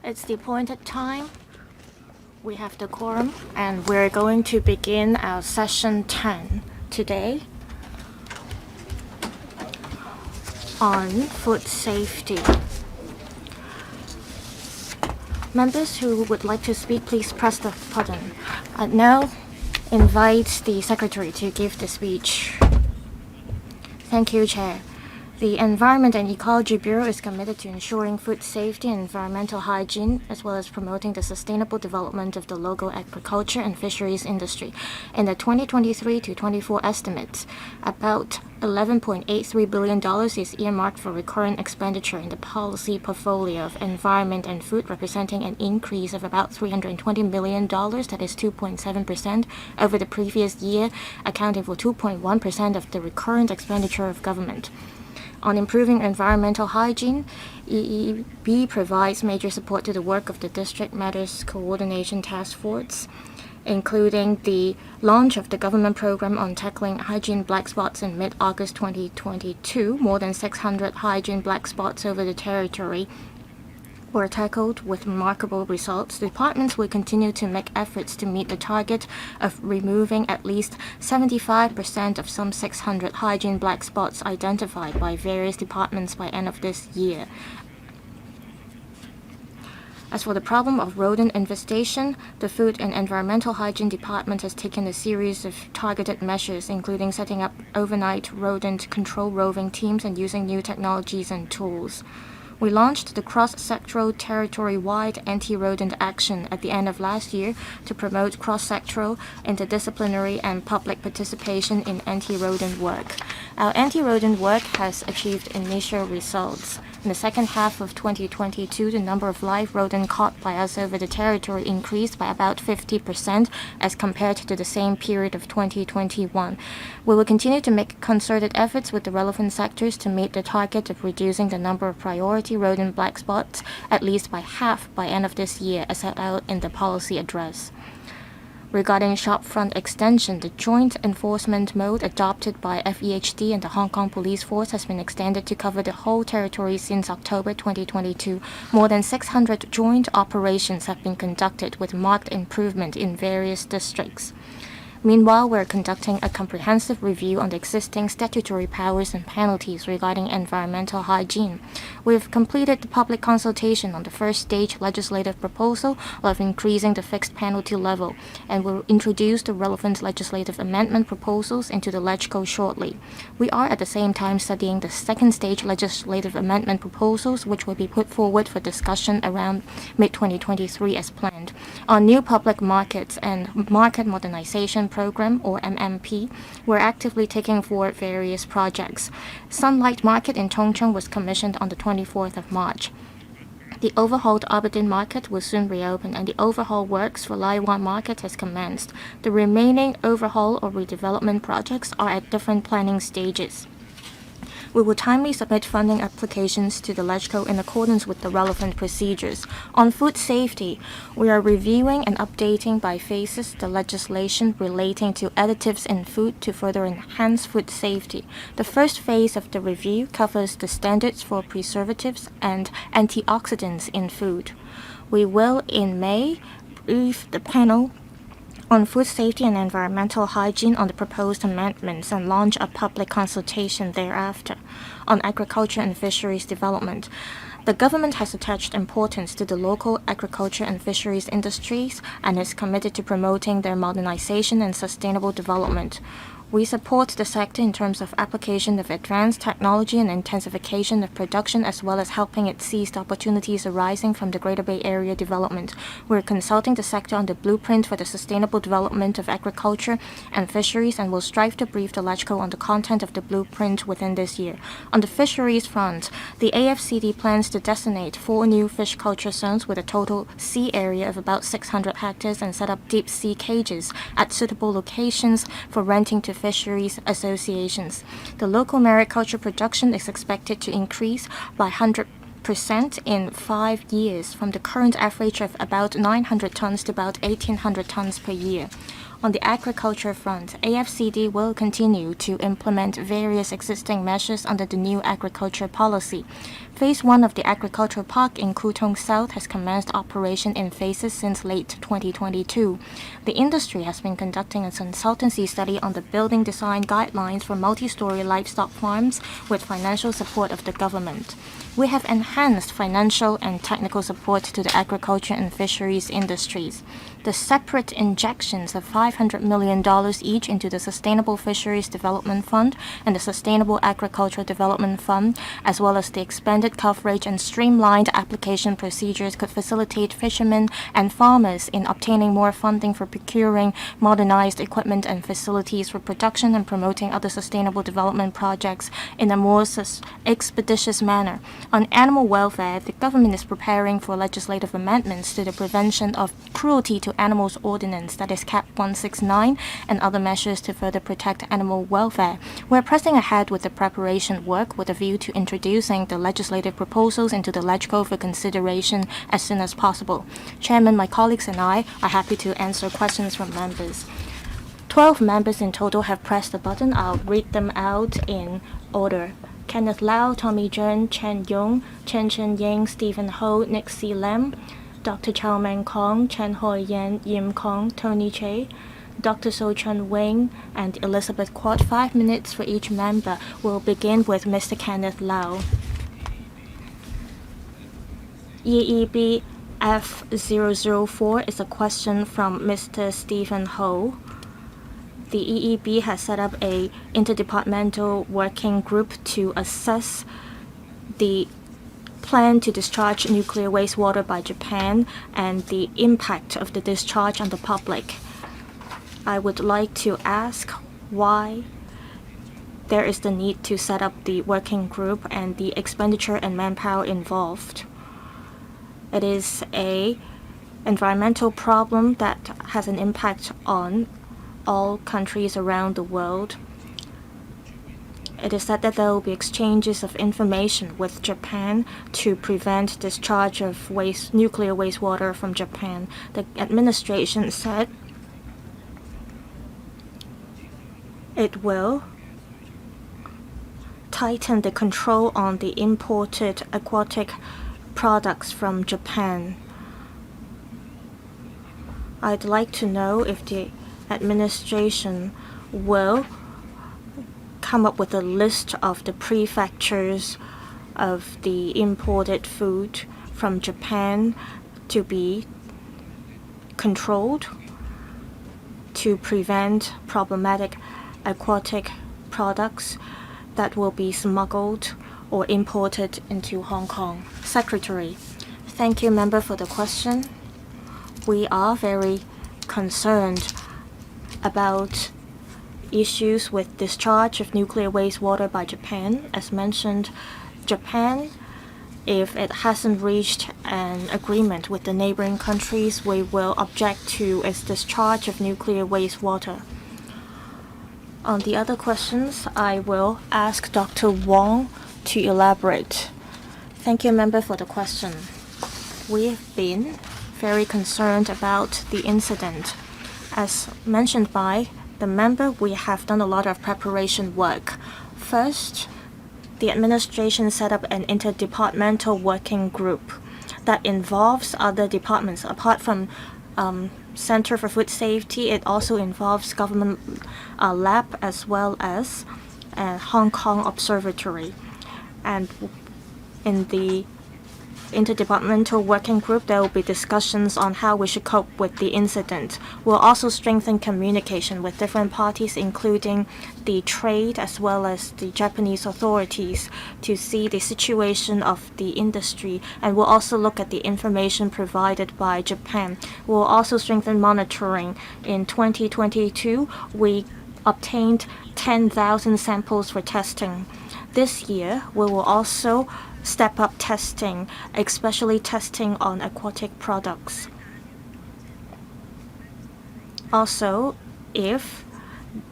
It's the appointed time. We have the quorum, and we're going to begin our session 10 today on food safety. Members who would like to speak, please press the button. I now invite the Secretary to give the speech. Thank you, Chair. The Environment and Ecology Bureau is committed to ensuring food safety and environmental hygiene, as well as promoting the sustainable development of the local agriculture and fisheries industry. In the 2023 to 24 estimates, about $11.83 billion is earmarked for recurrent expenditure in the policy portfolio of environment and food, representing an increase of about $320 million, that is 2.7%, over the previous year, accounting for 2.1% of the recurrent expenditure of government. On improving environmental hygiene, EEB provides major support to the work of the District Matters Coordination Task Force, including the launch of the government program on tackling hygiene black spots in mid-August 2022. More than 600 hygiene black spots over the territory were tackled with remarkable results. The departments will continue to make efforts to meet the target of removing at least 75% of some 600 hygiene black spots identified by various departments by end of this year. As for the problem of rodent infestation, the Food and Environmental Hygiene Department has taken a series of targeted measures, including setting up overnight rodent control roving teams and using new technologies and tools. We launched the cross-sectoral territory-wide anti-rodent action at the end of last year to promote cross-sectoral, interdisciplinary, and public participation in anti-rodent work. Our anti-rodent work has achieved initial results. In the second half of 2022, the number of live rodents caught by us over the territory increased by about 50% as compared to the same period of 2021. We will continue to make concerted efforts with the relevant sectors to meet the target of reducing the number of priority rodent black spots at least by half by end of this year, as set out in the policy address. Regarding shopfront extension, the joint enforcement mode adopted by FEHD and the Hong Kong Police Force has been extended to cover the whole territory since October 2022. More than 600 joint operations have been conducted with marked improvement in various districts. Meanwhile, we're conducting a comprehensive review on the existing statutory powers and penalties regarding environmental hygiene. We've completed the public consultation on the first stage legislative proposal of increasing the fixed penalty level, and will introduce the relevant legislative amendment proposals into the LegCo shortly. We are at the same time studying the second stage legislative amendment proposals, which will be put forward for discussion around mid-2023 as planned. On new public markets and market modernization program, or MMP, we're actively taking forward various projects. Sunlight Market in Tongcheng was commissioned on the 24th of March. The overhauled Aberdeen Market will soon reopen, and the overhaul works for Lai Wan Market has commenced. The remaining overhaul or redevelopment projects are at different planning stages. We will timely submit funding applications to the LegCo in accordance with the relevant procedures. On food safety, we are reviewing and updating by phases the legislation relating to additives in food to further enhance food safety. The first phase of the review covers the standards for preservatives and antioxidants in food. We will, in May, brief the panel on food safety and environmental hygiene on the proposed amendments and launch a public consultation thereafter. On agriculture and fisheries development, the government has attached importance to the local agriculture and fisheries industries and is committed to promoting their modernization and sustainable development. We support the sector in terms of application of advanced technology and intensification of production, as well as helping it seize the opportunities arising from the Greater Bay Area development. We're consulting the sector on the blueprint for the sustainable development of agriculture and fisheries, and will strive to brief the LegCo on the content of the blueprint within this year. On the fisheries front, the AFCD plans to designate 4 new fish culture zones with a total sea area of about 600 hectares and set up deep sea cages at suitable locations for renting to fisheries associations. The local mariculture production is expected to increase by 100% in 5 years, from the current average of about 900 tons to about 1,800 tons per year. On the agriculture front, AFCD will continue to implement various existing measures under the new agriculture policy. Phase 1 of the agricultural park in Kutong South has commenced operation in phases since late 2022. The industry has been conducting a consultancy study on the building design guidelines for multi-story livestock farms with financial support of the government. We have enhanced financial and technical support to the agriculture and fisheries industries. The separate injections of $500 million each into the Sustainable Fisheries Development Fund and the Sustainable Agricultural Development Fund, as well as the expanded coverage and streamlined application procedures, could facilitate fishermen and farmers in obtaining more funding for procuring modernized equipment and facilities for production and promoting other sustainable development projects in a more expeditious manner. On animal welfare, the government is preparing for legislative amendments to the Prevention of Cruelty to Animals Ordinance, that is CAP 169, and other measures to further protect animal welfare. We're pressing ahead with the preparation work with a view to introducing the legislative proposals into the LegCo for consideration as soon as possible. Chairman, my colleagues and I are happy to answer questions from members. 12 members in total have pressed the button. I'll read them out in order. Kenneth Lau, Tommy Jern, Chen Yong, Chen Chen Ying, Stephen Ho, Nick C. Lam, Dr. Chow Man Kong, Chen Hoi Yan, Yim Kong, Tony Che, Dr. So Chun Wing, and Elizabeth Quat. 5 minutes for each member. We'll begin with Mr. Kenneth Lau. EEB F004 is a question from Mr. Stephen Ho. The EEB has set up a interdepartmental working group to assess the plan to discharge nuclear wastewater by Japan and the impact of the discharge on the public. I would like to ask why there is the need to set up the working group and the expenditure and manpower involved. It is an environmental problem that has an impact on all countries around the world. It is said that there will be exchanges of information with Japan to prevent discharge of nuclear wastewater from Japan. The administration said it will tighten the control on the imported aquatic products from Japan. I'd like to know if the administration will come up with a list of the prefectures of the imported food from Japan to be controlled to prevent problematic aquatic products that will be smuggled or imported into Hong Kong. Secretary, thank you, member, for the question. We are very concerned about issues with discharge of nuclear wastewater by Japan. As mentioned, Japan, if it hasn't reached an agreement with the neighboring countries, we will object to its discharge of nuclear wastewater. On the other questions, I will ask Dr. Wong to elaborate. Thank you, member, for the question. We've been very concerned about the incident. As mentioned by the member, we have done a lot of preparation work. First, the administration set up an interdepartmental working group that involves other departments. Apart from Center for Food Safety, it also involves government lab as well as Hong Kong Observatory. And in the interdepartmental working group, there will be discussions on how we should cope with the incident. We'll also strengthen communication with different parties, including the trade as well as the Japanese authorities, to see the situation of the industry, and we'll also look at the information provided by Japan. We'll also strengthen monitoring. In 2022, we obtained 10,000 samples for testing. This year, we will also step up testing, especially testing on aquatic products. Also, if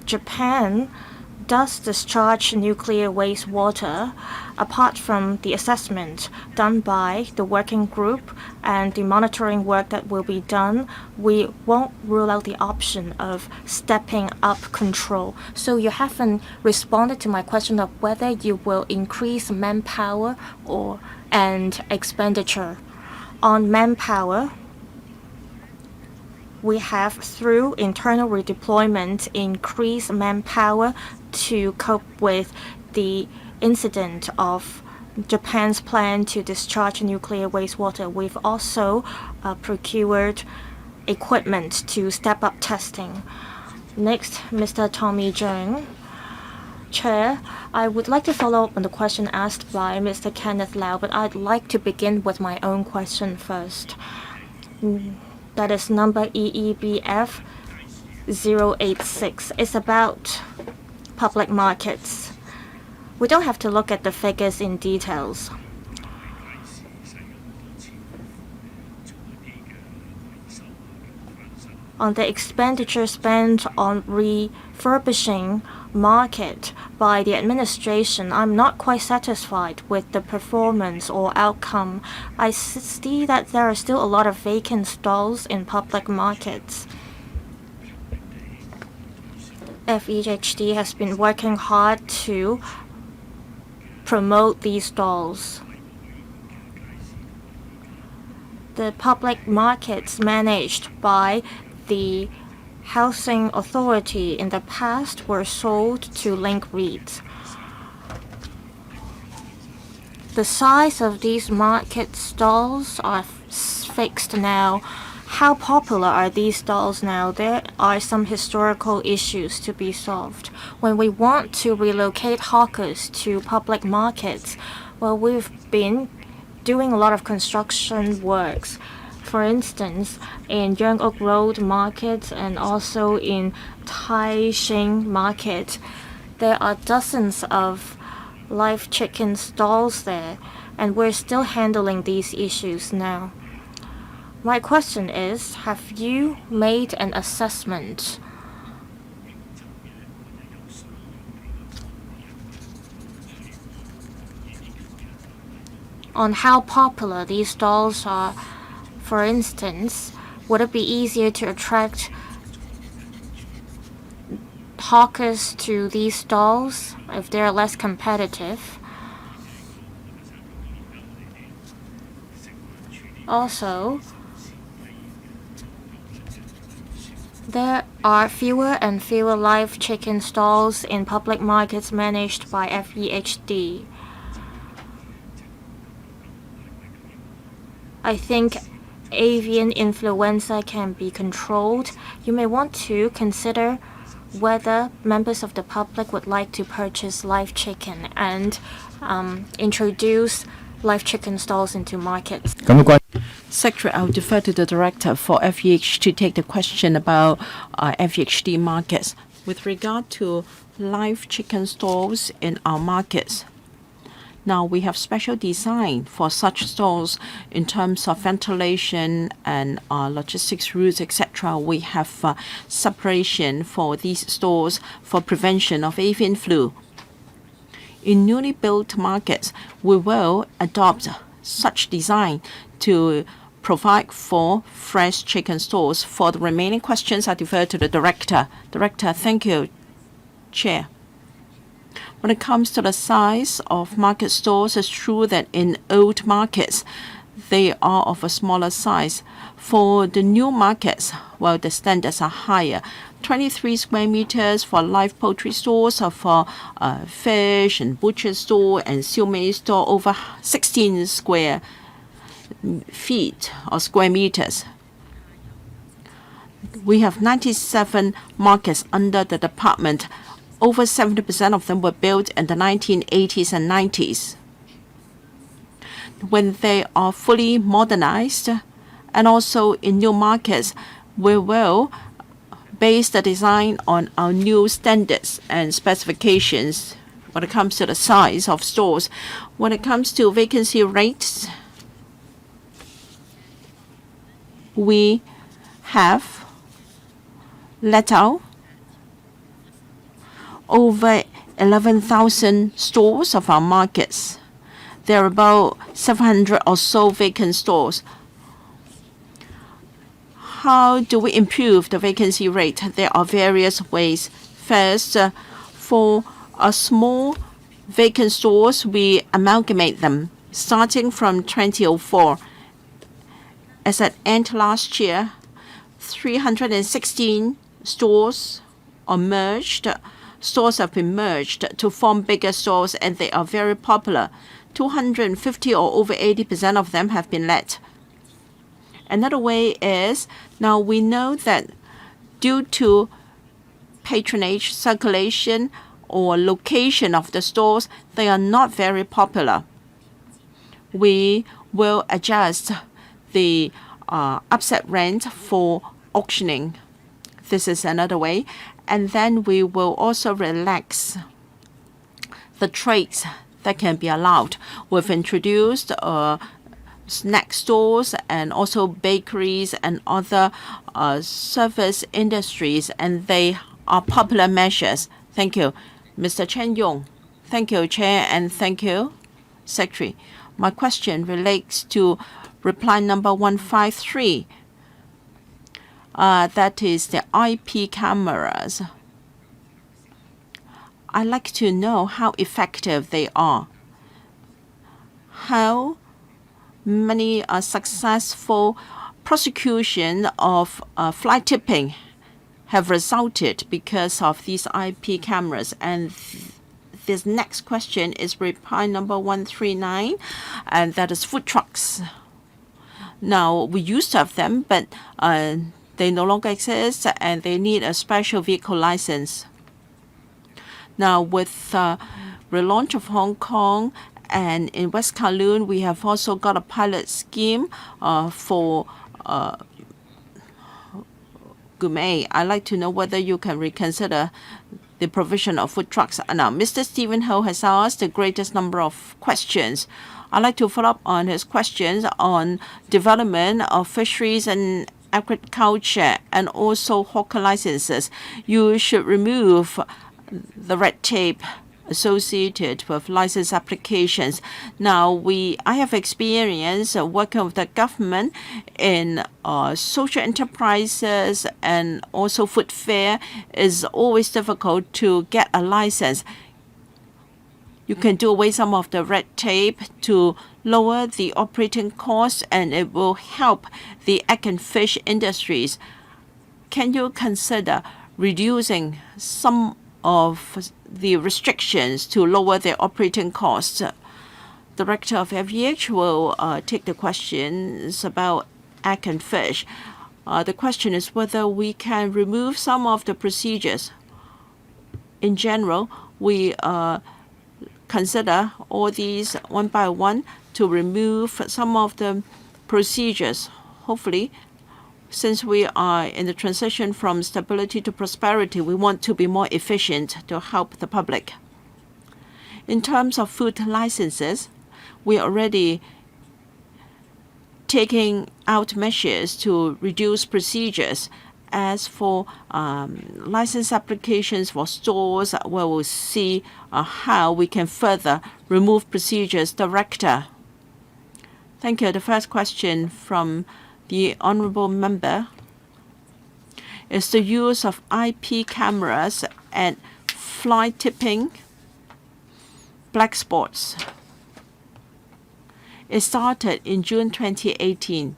Japan does discharge nuclear wastewater. Apart from the assessment done by the working group and the monitoring work that will be done, we won't rule out the option of stepping up control. So you haven't responded to my question of whether you will increase manpower and expenditure. On manpower, we have, through internal redeployment, increased manpower to cope with the incident of Japan's plan to discharge nuclear wastewater. We've also procured equipment to step up testing. Next, Mr. Tommy Zheng. Chair, I would like to follow up on the question asked by Mr. Kenneth Lau, but I'd like to begin with my own question first. That is number EEBF 086. It's about public markets. We don't have to look at the figures in details. On the expenditure spent on refurbishing market by the administration, I'm not quite satisfied with the performance or outcome. I see that there are still a lot of vacant stalls in public markets. FEHD has been working hard to promote these stalls. The public markets managed by the Housing Authority in the past were sold to Link REIT. The size of these market stalls are fixed now. How popular are these stalls now? There are some historical issues to be solved. When we want to relocate hawkers to public markets, well, we've been doing a lot of construction works. For instance, in Yeung-ok Road Market and also in Taixing Market, there are dozens of live chicken stalls there, and we're still handling these issues now. My question is, have you made an assessment on how popular these stalls are? For instance, would it be easier to attract hawkers to these stalls if they're less competitive? Also, there are fewer and fewer live chicken stalls in public markets managed by FEHD. I think avian influenza can be controlled. You may want to consider whether members of the public would like to purchase live chicken and introduce live chicken stalls into markets. Secretary, I'll defer to the director for FEH to take the question about FEHD markets. With regard to live chicken stalls in our markets, now we have special design for such stalls in terms of ventilation and logistics routes, etc. We have separation for these stalls for prevention of avian flu. In newly built markets, we will adopt such design to provide for fresh chicken stalls. For the remaining questions, I defer to the director. Director, thank you, Chair. When it comes to the size of market stalls, it's true that in old markets, they are of a smaller size. For the new markets, well, the standards are higher. 23 square meters for live poultry stores, or for fish and butcher store and siumei store, over 16 square feet or square meters. We have 97 markets under the department. Over 70% of them were built in the 1980s and 90s. When they are fully modernized, and also in new markets, we will base the design on our new standards and specifications when it comes to the size of stores. When it comes to vacancy rates, we have let out over 11,000 stores of our markets. There are about 700 or so vacant stores. How do we improve the vacancy rate? There are various ways. First, for small vacant stores, we amalgamate them starting from 2004. As at end last year, 316 stores are merged. Stores have been merged to form bigger stores, and they are very popular. 250 or over 80% of them have been let. Another way is, now we know that due to patronage, circulation, or location of the stores, they are not very popular. We will adjust the upset rent for auctioning. This is another way. And then we will also relax the trades that can be allowed. We've introduced snack stores and also bakeries and other service industries, and they are popular measures. Thank you. Mr. Chen Yong. Thank you, Chair, and thank you, Secretary. My question relates to reply number 153. That is the IP cameras. I'd like to know how effective they are. How many successful prosecution of fly tipping have resulted because of these IP cameras? And this next question is reply number 139, and that is food trucks. Now, we used to have them, but they no longer exist, and they need a special vehicle license. Now, with relaunch of Hong Kong and in West Kowloon, we have also got a pilot scheme for gourmet. I'd like to know whether you can reconsider the provision of food trucks. Now, Mr. Stephen Ho has asked the greatest number of questions. I'd like to follow up on his questions on development of fisheries and agriculture and also hawker licenses. You should remove the red tape associated with license applications. Now, I have experience working with the government in social enterprises, and also food fair is always difficult to get a license. You can do away some of the red tape to lower the operating costs, and it will help the egg and fish industries. Can you consider reducing some of the restrictions to lower their operating costs? Director of FEH will take the questions about egg and fish. The question is whether we can remove some of the procedures. In general, we consider all these one by one to remove some of the procedures. Hopefully, since we are in the transition from stability to prosperity, we want to be more efficient to help the public. In terms of food licenses, we are already taking out measures to reduce procedures. As for license applications for stores, we will see how we can further remove procedures. Director. Thank you. The first question from the honourable member is the use of IP cameras and fly tipping black spots. It started in June 2018.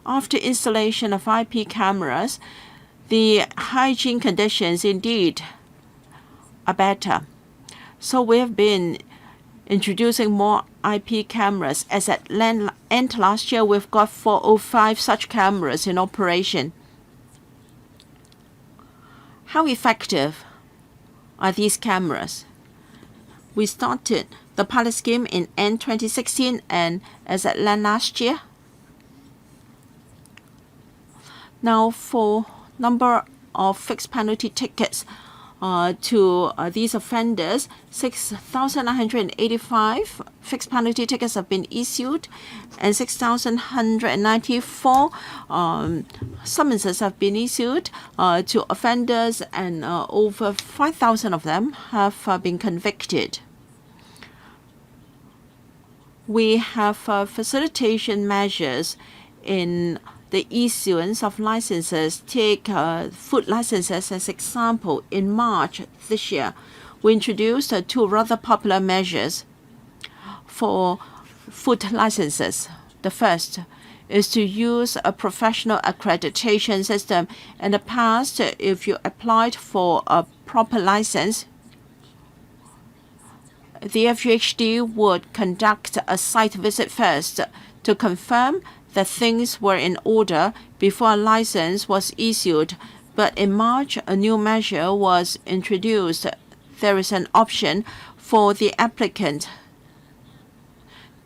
After installation of IP cameras, the hygiene conditions indeed are better. So we have been introducing more IP cameras. As at end last year, we've got 405 such cameras in operation. How effective are these cameras? We started the pilot scheme in end 2016, and as at last year. Now, for number of fixed penalty tickets, to these offenders. 6,985 fixed penalty tickets have been issued, and 6,194 summonses have been issued to offenders, and over 5,000 of them have been convicted. We have facilitation measures in the issuance of licenses. Take food licenses as example. In March this year, we introduced two rather popular measures for food licenses. The first is to use a professional accreditation system. In the past, if you applied for a proper license, the FUHD would conduct a site visit first to confirm that things were in order before a license was issued. But in March, a new measure was introduced. There is an option for the applicant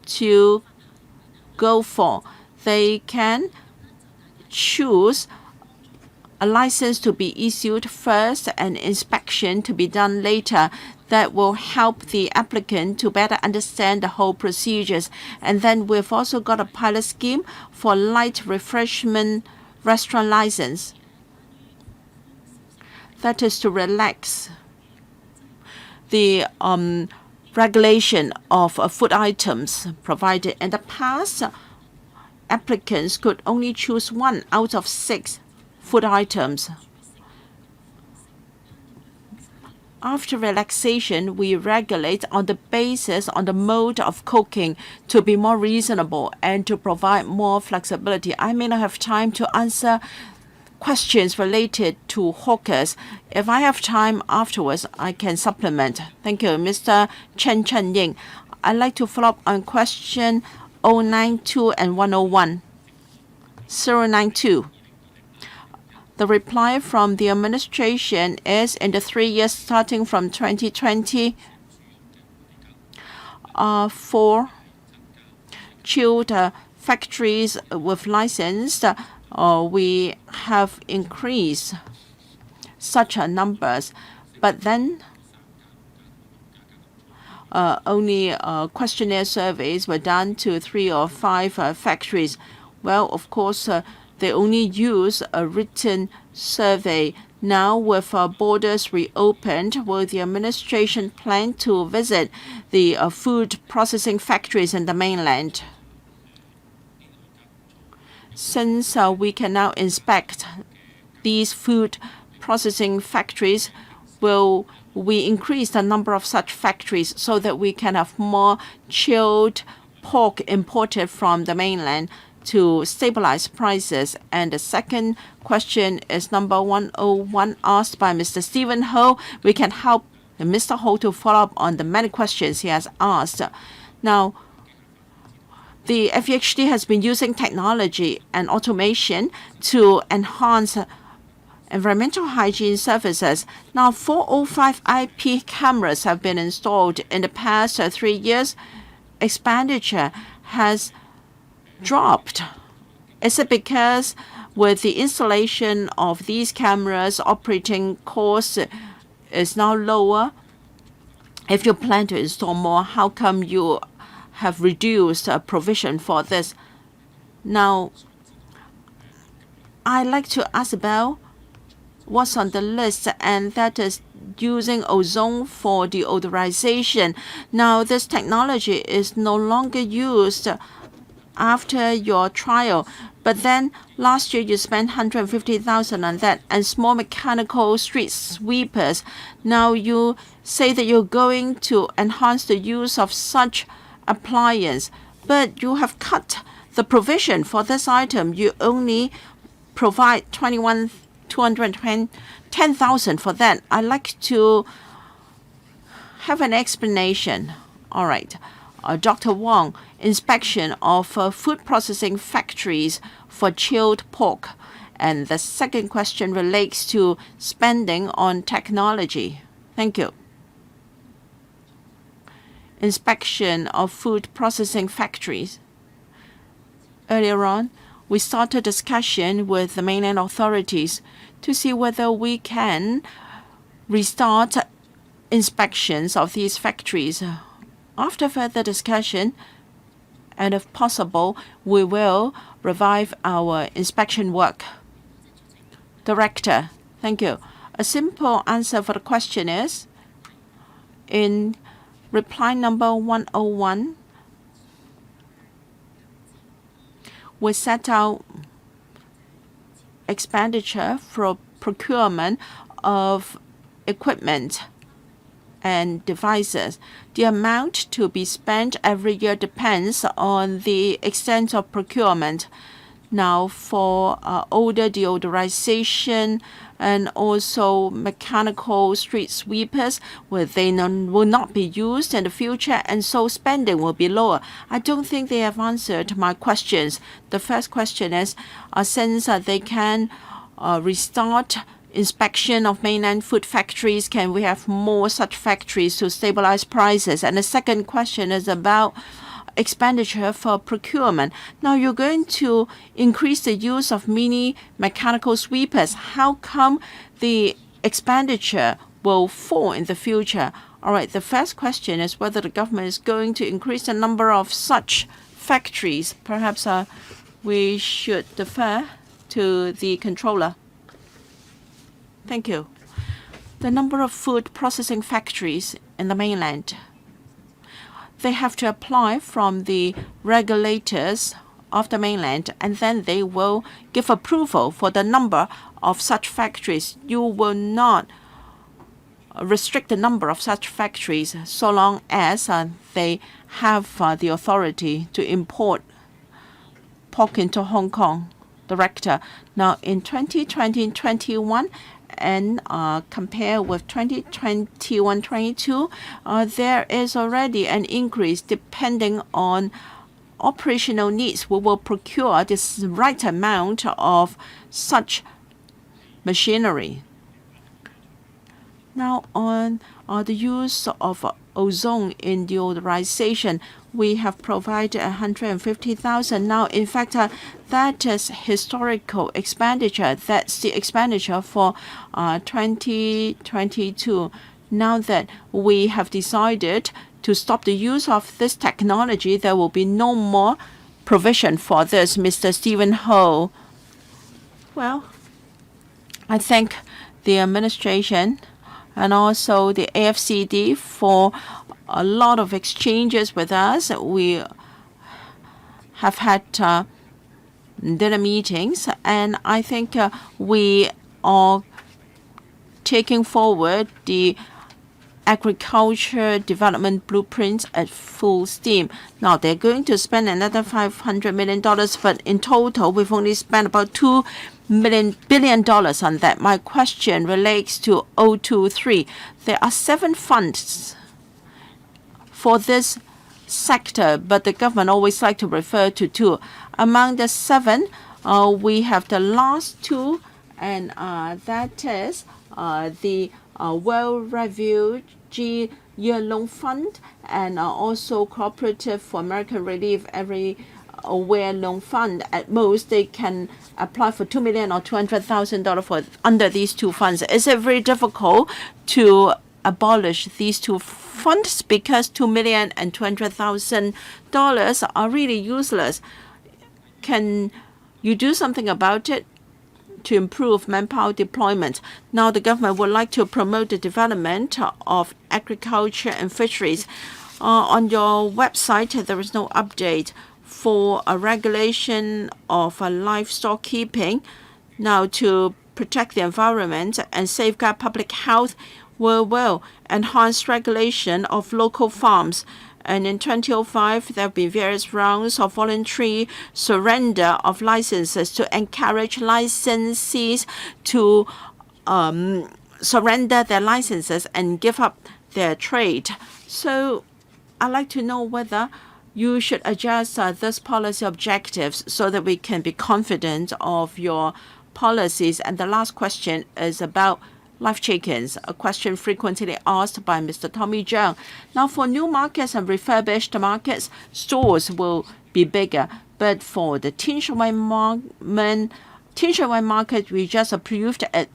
to go for. They can choose a license to be issued first and inspection to be done later. That will help the applicant to better understand the whole procedures. And then we've also got a pilot scheme for light refreshment restaurant license. That is to relax the regulation of food items provided. In the past, applicants could only choose 1 out of 6 food items. After relaxation, we regulate on the basis on the mode of cooking to be more reasonable and to provide more flexibility. I may not have time to answer questions related to hawkers. If I have time afterwards, I can supplement. Thank you, Mr. Chen Ying. I'd like to follow up on question 092 and 101. 092. The reply from the administration is in the 3 years starting from 2020 for chilled factories with license, we have increased such numbers, but then only questionnaire surveys were done to 3 or 5 factories. Well, of course, they only use a written survey. Now, with borders reopened, will the administration plan to visit the food processing factories in the mainland? Since we can now inspect these food processing factories, will we increase the number of such factories so that we can have more chilled pork imported from the mainland to stabilize prices? And the second question is number 101, asked by Mr. Stephen Ho. We can help Mr. Ho to follow up on the many questions he has asked. Now, the FEHD has been using technology and automation to enhance environmental hygiene services. Now, 405 IP cameras have been installed in the past 3 years. Expenditure has dropped. Is it because with the installation of these cameras, operating cost is now lower? If you plan to install more, how come you have reduced a provision for this? Now, I'd like to ask about what's on the list, and that is using ozone for deodorization. Now, this technology is no longer used after your trial, but then last year you spent 150,000 on that, and small mechanical street sweepers. Now you say that you're going to enhance the use of such appliance, but you have cut the provision for this item. You only provide 10,000 for that. I'd like to have an explanation. All right. Dr. Wong, inspection of food processing factories for chilled pork. And the second question relates to spending on technology. Thank you. Inspection of food processing factories. Earlier on, we started discussion with the mainland authorities to see whether we can restart inspections of these factories. After further discussion, and if possible, we will revive our inspection work. Director, thank you. A simple answer for the question is, in reply number 101, we set out expenditure for procurement of equipment and devices. The amount to be spent every year depends on the extent of procurement. Now, for odor deodorization and also mechanical street sweepers, they will not be used in the future, and so spending will be lower. I don't think they have answered my questions. The first question is, since they can restart inspection of mainland food factories, can we have more such factories to stabilize prices? And the second question is about expenditure for procurement. Now you're going to increase the use of mini mechanical sweepers. How come the expenditure will fall in the future? All right, the first question is whether the government is going to increase the number of such factories. Perhaps we should defer to the controller. Thank you. The number of food processing factories in the mainland, they have to apply from the regulators of the mainland, and then they will give approval for the number of such factories. You will not restrict the number of such factories so long as they have the authority to import pork into Hong Kong. Director, now in 2020-21 and compare with 2021-22, there is already an increase depending on operational needs. We will procure this right amount of such machinery. Now on the use of ozone in deodorization, we have provided 150,000. Now, in fact, that is historical expenditure. That's the expenditure for 2022. Now that we have decided to stop the use of this technology, there will be no more provision for this, Mr. Stephen Ho. Well, I thank the administration and also the AFCD for a lot of exchanges with us. We have had dinner meetings, and I think we are taking forward the agriculture development blueprints at full steam. Now they're going to spend another $500 million, but in total we've only spent about $2 billion on that. My question relates to 023. There are 7 funds for this sector, but the government always like to refer to 2. Among the 7, we have the last 2, and that is the World Refugee Year Loan Fund and also Cooperative for American Relief Everywhere Loan Fund. At most, they can apply for $2 million or $200,000 for under these 2 funds. Is it very difficult to abolish these 2 funds because $2 million and $200,000 are really useless? Can you do something about it to improve manpower deployment? Now the government would like to promote the development of agriculture and fisheries. On your website, there is no update for a regulation of livestock keeping. Now to protect the environment and safeguard public health, we will enhance regulation of local farms. And in 2005, there have been various rounds of voluntary surrender of licenses to encourage licensees to surrender their licenses and give up their trade. So I'd like to know whether you should adjust this policy objectives so that we can be confident of your policies. And the last question is about live chickens, a question frequently asked by Mr. Tommy Zhang. Now, for new markets and refurbished markets, stores will be bigger. But for the Tin Shui Wai market, we just approved a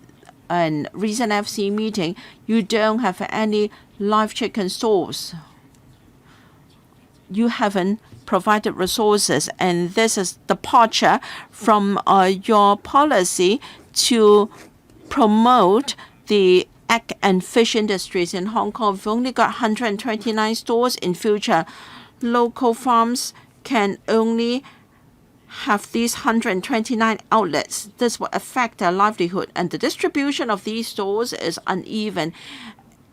and recent FC meeting, you don't have any live chicken stores. You haven't provided resources, and this is departure from your policy to promote the egg and fish industries in Hong Kong. We've only got 129 stores. In future, local farms can only have these 129 outlets. This will affect their livelihood, and the distribution of these stores is uneven.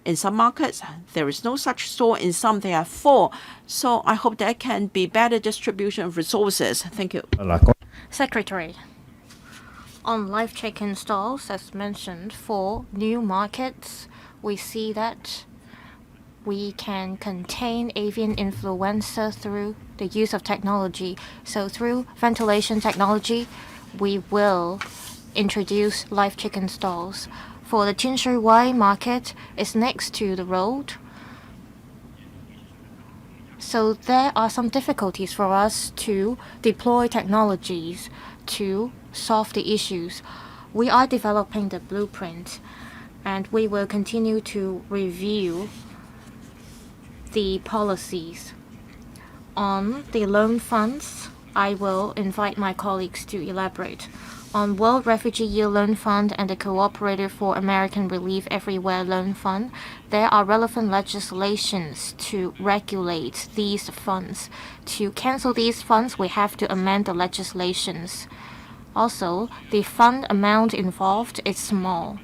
In some markets, there is no such store. In some, there are 4. So I hope there can be better distribution of resources. Thank you. Secretary, on live chicken stalls, as mentioned, for new markets, we see that we can contain avian influenza through the use of technology. So through ventilation technology, we will introduce live chicken stalls. For the Tin Shui Wai market, it's next to the road. So there are some difficulties for us to deploy technologies to solve the issues. We are developing the blueprint, and we will continue to review the policies. On the loan funds, I will invite my colleagues to elaborate. On World Refugee Year Loan Fund and the Cooperative for American Relief Everywhere Loan Fund, there are relevant legislations to regulate these funds. To cancel these funds, we have to amend the legislations. Also, the fund amount involved is small.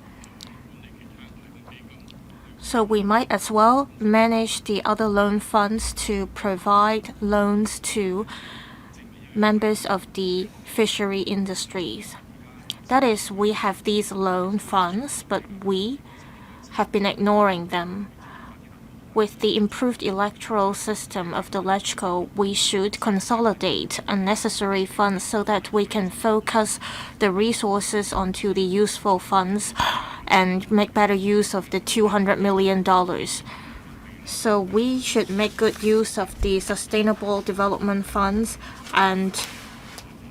So we might as well manage the other loan funds to provide loans to members of the fishery industries. That is, we have these loan funds, but we have been ignoring them. With the improved electoral system of the LegCo, we should consolidate unnecessary funds so that we can focus the resources onto the useful funds and make better use of the $200 million. So we should make good use of the sustainable development funds and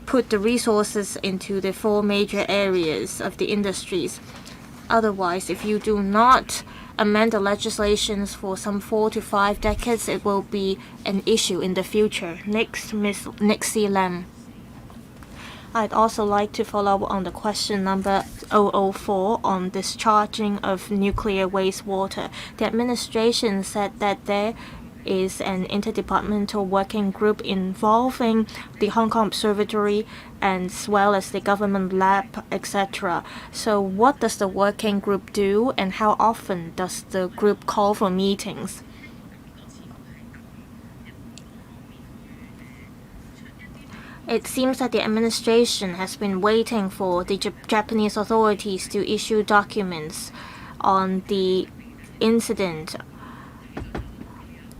put the resources into the 4 major areas of the industries. Otherwise, if you do not amend the legislations for some 4 to 5 decades, it will be an issue in the future. Next, Ms. Nixie Lam. I'd also like to follow up on the question number 004 on discharging of nuclear wastewater. The administration said that there is an interdepartmental working group involving the Hong Kong Observatory as well as the government lab, etc. So what does the working group do, and how often does the group call for meetings? It seems that the administration has been waiting for the Japanese authorities to issue documents on the incident.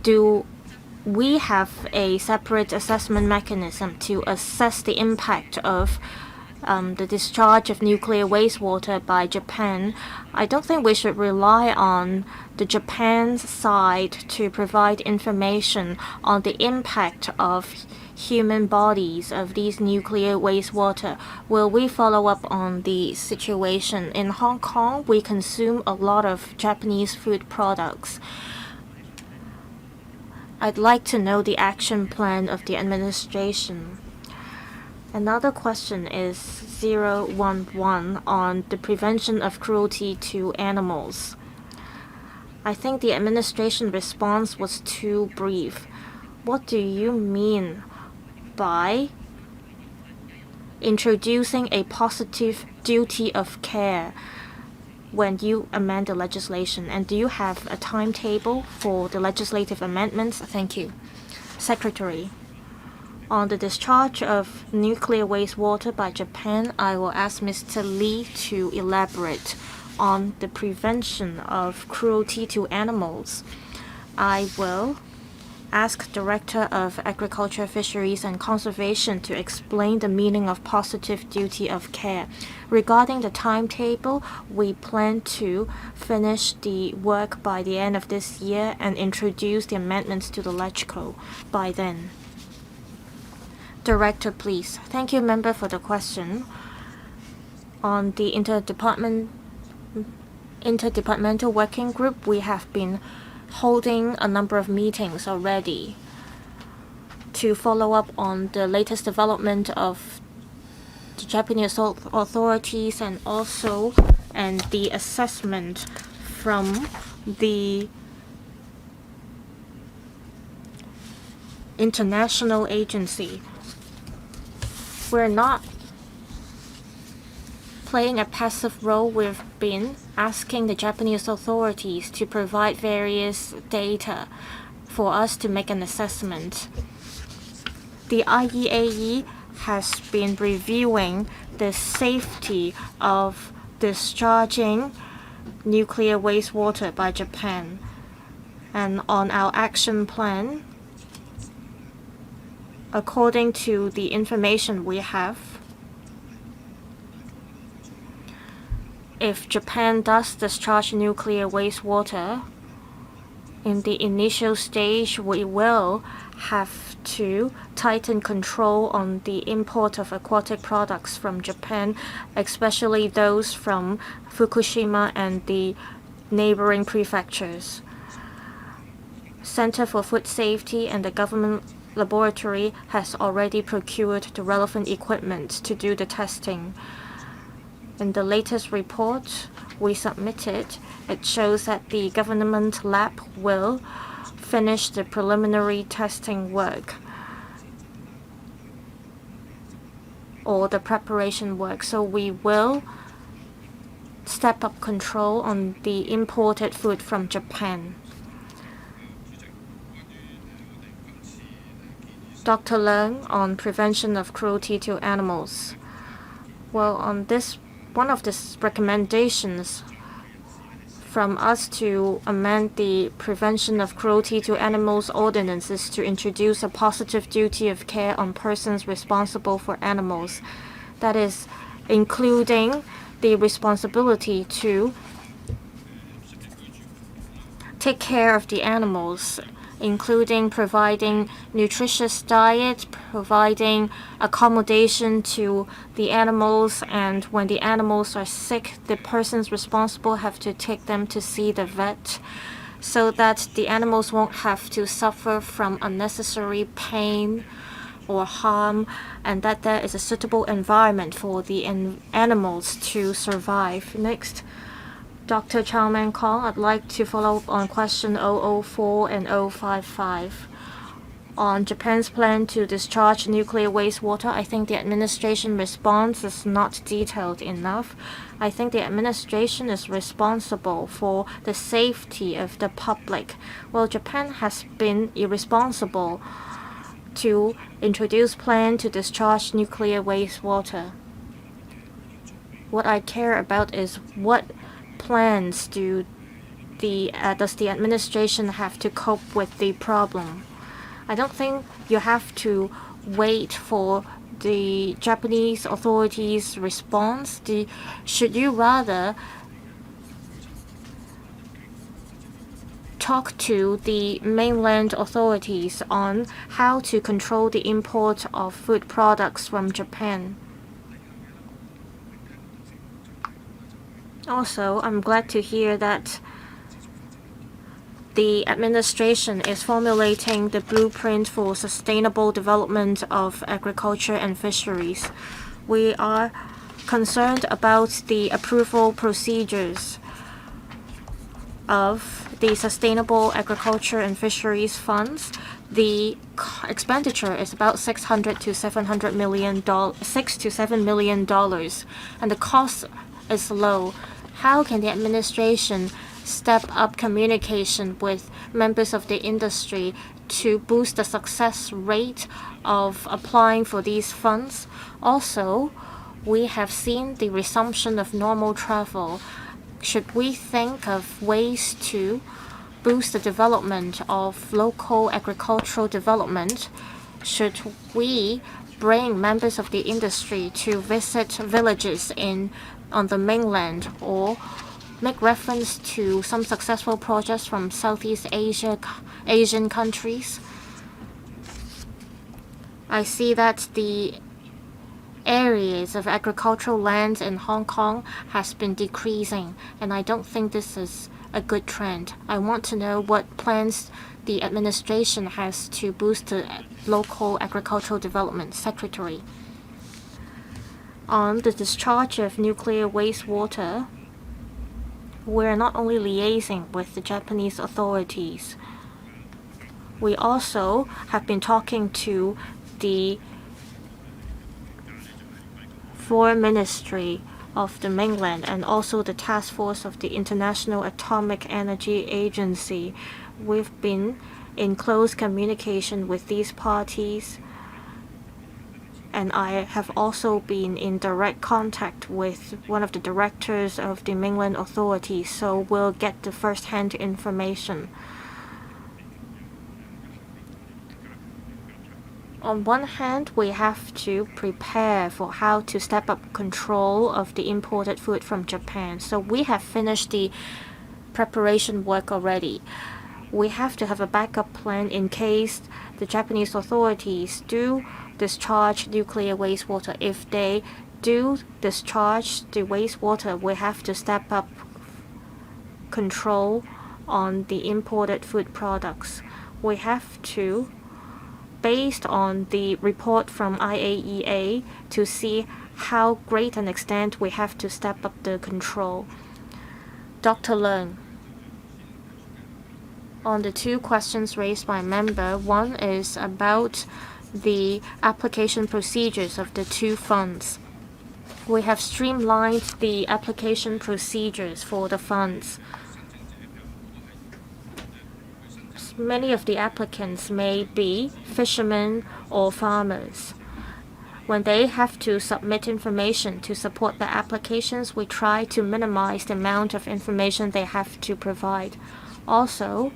Do we have a separate assessment mechanism to assess the impact of the discharge of nuclear wastewater by Japan? I don't think we should rely on the Japan's side to provide information on the impact of human bodies of these nuclear wastewater. Will we follow up on the situation? In Hong Kong, we consume a lot of Japanese food products. I'd like to know the action plan of the administration. Another question is 011 on the prevention of cruelty to animals. I think the administration response was too brief. What do you mean by introducing a positive duty of care when you amend the legislation? And do you have a timetable for the legislative amendments? Thank you. Secretary, on the discharge of nuclear wastewater by Japan, I will ask Mr. Lee to elaborate on the prevention of cruelty to animals. I will ask Director of Agriculture, Fisheries and Conservation to explain the meaning of positive duty of care. Regarding the timetable, we plan to finish the work by the end of this year and introduce the amendments to the LegCo by then. Director, please. Thank you, member, for the question. On the interdepartmental interdepartmental working group, we have been holding a number of meetings already to follow up on the latest development of the Japanese authorities and the assessment from the international agency. We're not playing a passive role. We've been asking the Japanese authorities to provide various data for us to make an assessment. The IEAE has been reviewing the safety of discharging nuclear wastewater by Japan. And on our action plan, according to the information we have, if Japan does discharge nuclear wastewater, in the initial stage, we will have to tighten control on the import of aquatic products from Japan, especially those from Fukushima and the neighboring prefectures. Center for Food Safety and the government laboratory has already procured the relevant equipment to do the testing. In the latest report we submitted, it shows that the government lab will finish the preliminary testing work or the preparation work. So we will step up control on the imported food from Japan. Dr. Leung on prevention of cruelty to animals. Well, on this, one of the recommendations from us to amend the Prevention of Cruelty to Animals Ordinance is to introduce a positive duty of care on persons responsible for animals. That is, including the responsibility to take care of the animals, including providing nutritious diet, providing accommodation to the animals, and when the animals are sick, the persons responsible have to take them to see the vet so that the animals won't have to suffer from unnecessary pain or harm, and that there is a suitable environment for the animals to survive. Next, Dr. Chowman Kong, I'd like to follow up on question 004 and 055. On Japan's plan to discharge nuclear wastewater, I think the administration response is not detailed enough. I think the administration is responsible for the safety of the public. Well, Japan has been irresponsible to introduce plan to discharge nuclear wastewater. What I care about is what plans does the administration have to cope with the problem. I don't think you have to wait for the Japanese authorities' response. Should you rather talk to the mainland authorities on how to control the import of food products from Japan? Also, I'm glad to hear that the administration is formulating the blueprint for sustainable development of agriculture and fisheries. We are concerned about the approval procedures of the Sustainable Agriculture and Fisheries Funds. The expenditure is about $600 to $700 million, $6 to $7 million, and the cost is low. How can the administration step up communication with members of the industry to boost the success rate of applying for these funds? Also, we have seen the resumption of normal travel. Should we think of ways to boost the development of local agricultural development? Should we bring members of the industry to visit villages on the mainland, or make reference to some successful projects from Southeast Asian countries? I see that the areas of agricultural lands in Hong Kong has been decreasing, and I don't think this is a good trend. I want to know what plans the administration has to boost the local agricultural development. Secretary. On the discharge of nuclear wastewater, we're not only liaising with the Japanese authorities, we also have been talking to the Foreign Ministry of the mainland and also the task force of the International Atomic Energy Agency. We've been in close communication with these parties, and I have also been in direct contact with one of the directors of the mainland authorities, so we'll get the first-hand information. On one hand, we have to prepare for how to step up control of the imported food from Japan. So we have finished the preparation work already. We have to have a backup plan in case the Japanese authorities do discharge nuclear wastewater. If they do discharge the wastewater, we have to step up control on the imported food products. We have to, based on the report from IAEA, to see how great an extent we have to step up the control. Dr. Leung, on the two questions raised by a member, one is about the application procedures of the two funds. We have streamlined the application procedures for the funds. Many of the applicants may be fishermen or farmers. When they have to submit information to support the applications, we try to minimize the amount of information they have to provide. Also,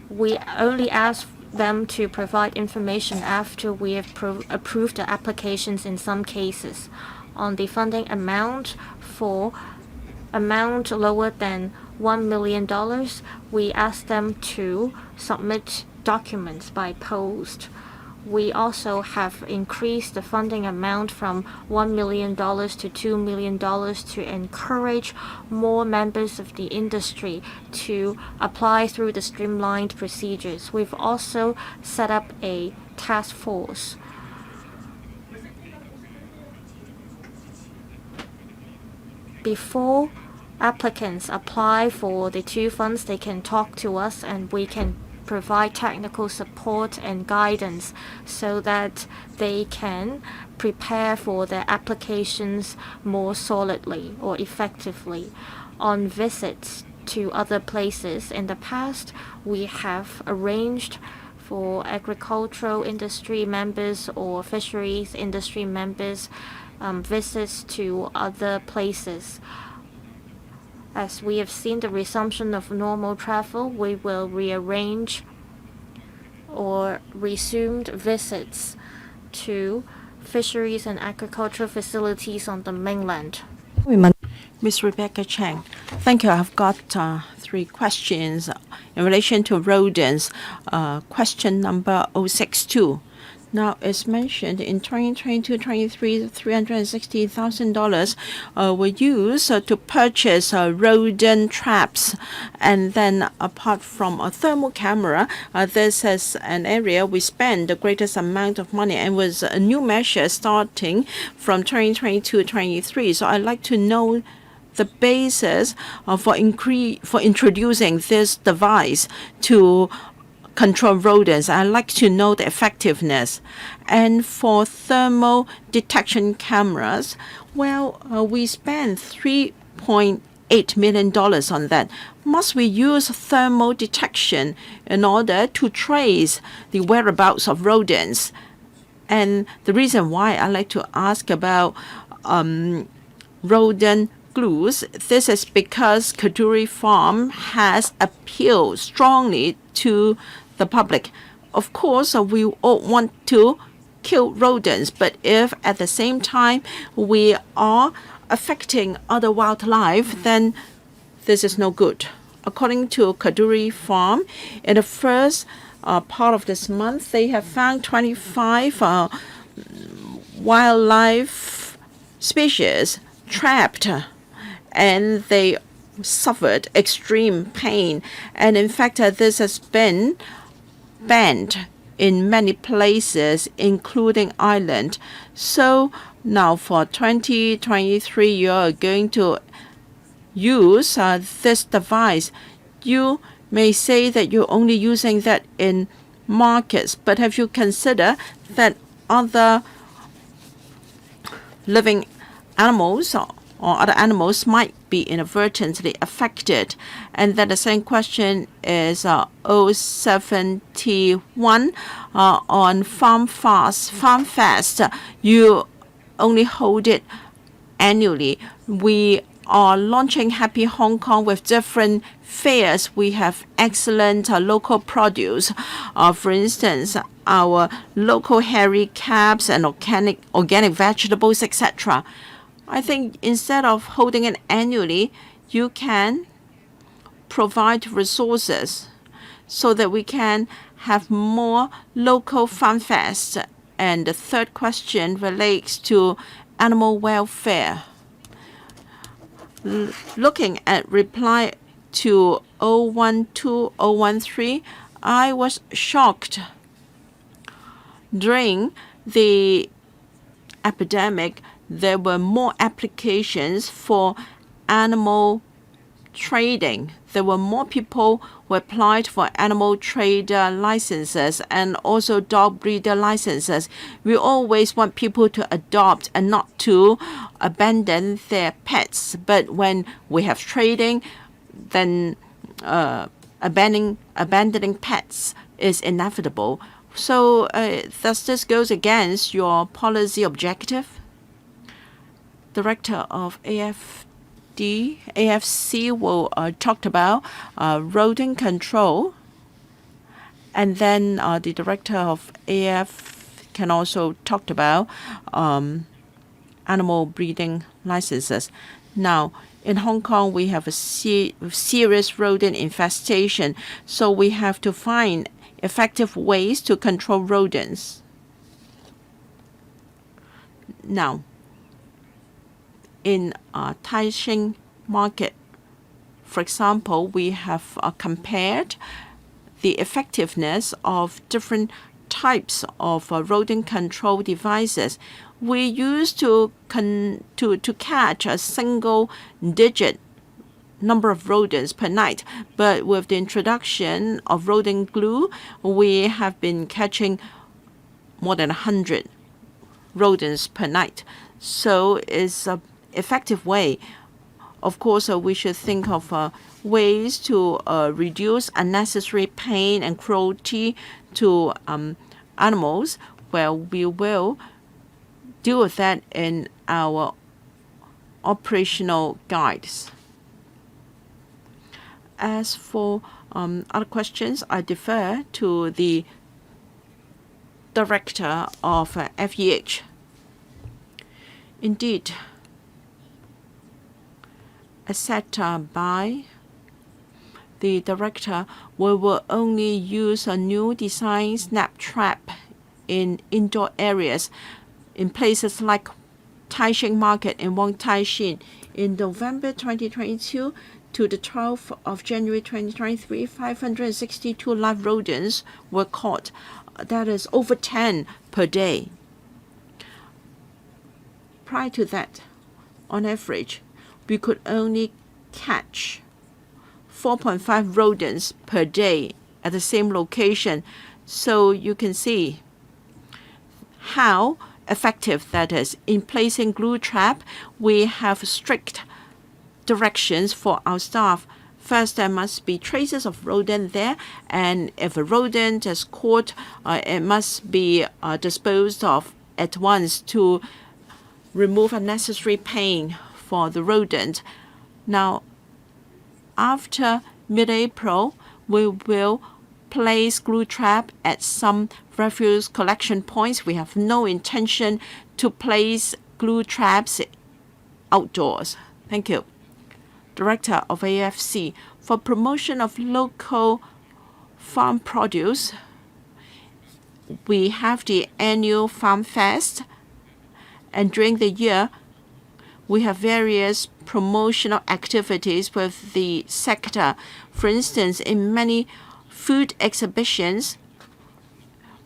we only ask them to provide information after we have approved the applications in some cases. On the funding amount, for amount lower than $1 million, we ask them to submit documents by post. We also have increased the funding amount from $1 million to $2 million to encourage more members of the industry to apply through the streamlined procedures. We've also set up a task force. Before applicants apply for the two funds, they can talk to us and we can provide technical support and guidance so that they can prepare for their applications more solidly or effectively. On visits to other places in the past, we have arranged for agricultural industry members or fisheries industry members visits to other places. As we have seen the resumption of normal travel, we will rearrange or resumed visits to fisheries and agricultural facilities on the mainland. Ms. Rebecca Chang, thank you. I've got three questions in relation to rodents. Question number 062. Now, as mentioned, in 2022-23, $360,000 were used to purchase rodent traps. And then apart from a thermal camera, this is an area we spend the greatest amount of money and was a new measure starting from 2022-23. So I'd like to know the basis for introducing this device to control rodents. I'd like to know the effectiveness. And for thermal detection cameras, well, we spent $3.8 million on that. Must we use thermal detection in order to trace the whereabouts of rodents? And the reason why I like to ask about rodent glues, this is because Kaduri Farm has appealed strongly to the public. Of course, we all want to kill rodents, but if at the same time we are affecting other wildlife, then this is no good. According to Kaduri Farm, in the first part of this month, they have found 25 wildlife species trapped, and they suffered extreme pain. And in fact, this has been banned in many places, including Ireland. So now for 2023, you are going to use this device. You may say that you're only using that in markets, but have you considered that other living animals or other animals might be inadvertently affected? And then the same question is 071 on Farm Fest. You only hold it annually. We are launching Happy Hong Kong with different fairs. We have excellent local produce. For instance, our local hairy calves and organic vegetables, etc. I think instead of holding it annually, you can provide resources so that we can have more local farm fests. And the third question relates to animal welfare. Looking at reply to 012-013, I was shocked. During the epidemic, there were more applications for animal trading. There were more people who applied for animal trader licenses and also dog breeder licenses. We always want people to adopt and not to abandon their pets. But when we have trading, then abandoning pets is inevitable. So does this goes against your policy objective? Director of AFC will talk about rodent control, and then the director of AF can also talk about animal breeding licenses. Now, in Hong Kong, we have a serious rodent infestation, so we have to find effective ways to control rodents. Now, in Taixing market, for example, we have compared the effectiveness of different types of rodent control devices. We used to catch a single digit number of rodents per night, but with the introduction of rodent glue, we have been catching more than 100 rodents per night. So it's an effective way. Of course, we should think of ways to reduce unnecessary pain and cruelty to animals. Well, we will deal with that in our operational guides. As for other questions, I defer to the director of FEH. Indeed, as said by the director, we will only use a new design snap trap in indoor areas in places like Taixing Market in Wong Tai Shin. In November 2022 to the 12th of January 2023, 562 live rodents were caught. That is over 10 per day. Prior to that, on average, we could only catch 4.5 rodents per day at the same location. So you can see how effective that is. In placing glue trap, we have strict directions for our staff. First, there must be traces of rodent there, and if a rodent is caught, it must be disposed of at once to remove unnecessary pain for the rodent. Now, after mid-April, we will place glue trap at some refuse collection points. We have no intention to place glue traps outdoors. Thank you. Director of AFC, for promotion of local farm produce, we have the annual Farm Fest, And during the year, we have various promotional activities with the sector. For instance, in many food exhibitions,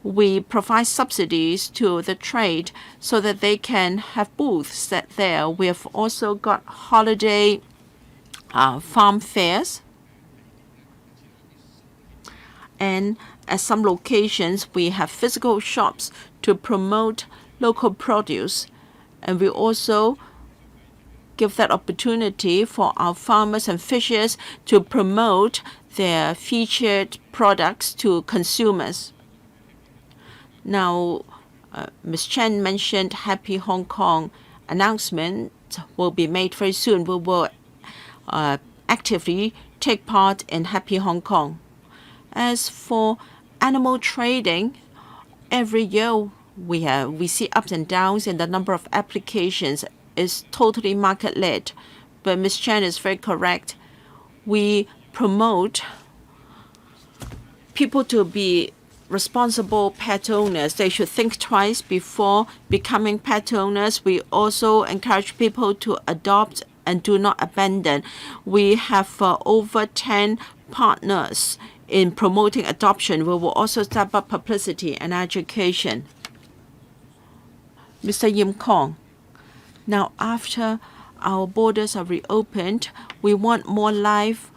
we provide subsidies to the trade so that they can have booths set there. We have also got holiday farm fairs. And at some locations, we have physical shops to promote local produce. And we also give that opportunity for our farmers and fishers to promote their featured products to consumers. Now, Ms. Chen mentioned Happy Hong Kong announcement will be made very soon. We will actively take part in Happy Hong Kong. As for animal trading, every year we see ups and downs in the number of applications. Is totally market-led. But Ms. Chen is very correct. We promote people to be responsible pet owners. They should think twice before becoming pet owners. We also encourage people to adopt and do not abandon. We have over 10 partners in promoting adoption. We will also step up publicity and education. Mr. Yim Kong. Now, after our borders are reopened, we want more live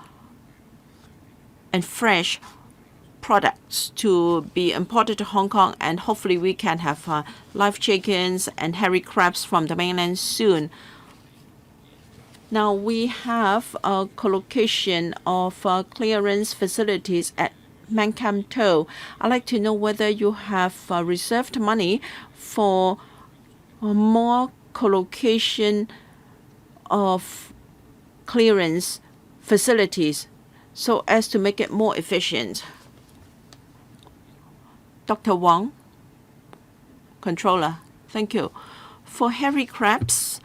and fresh products to be imported to Hong Kong, and hopefully we can have live chickens and hairy crabs from the mainland soon. Now, we have a collocation of clearance facilities at Mankam Tow. I'd like to know whether you have reserved money for more collocation of clearance facilities so as to make it more efficient. Dr. Wang, Controller, thank you. For hairy crabs,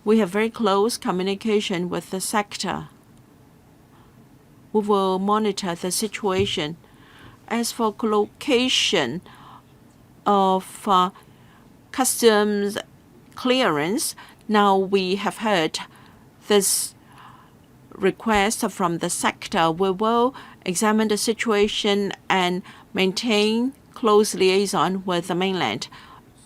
we have very close communication with the sector. We will monitor the situation. As for collocation of customs clearance, now we have heard this request from the sector. We will examine the situation and maintain close liaison with the mainland.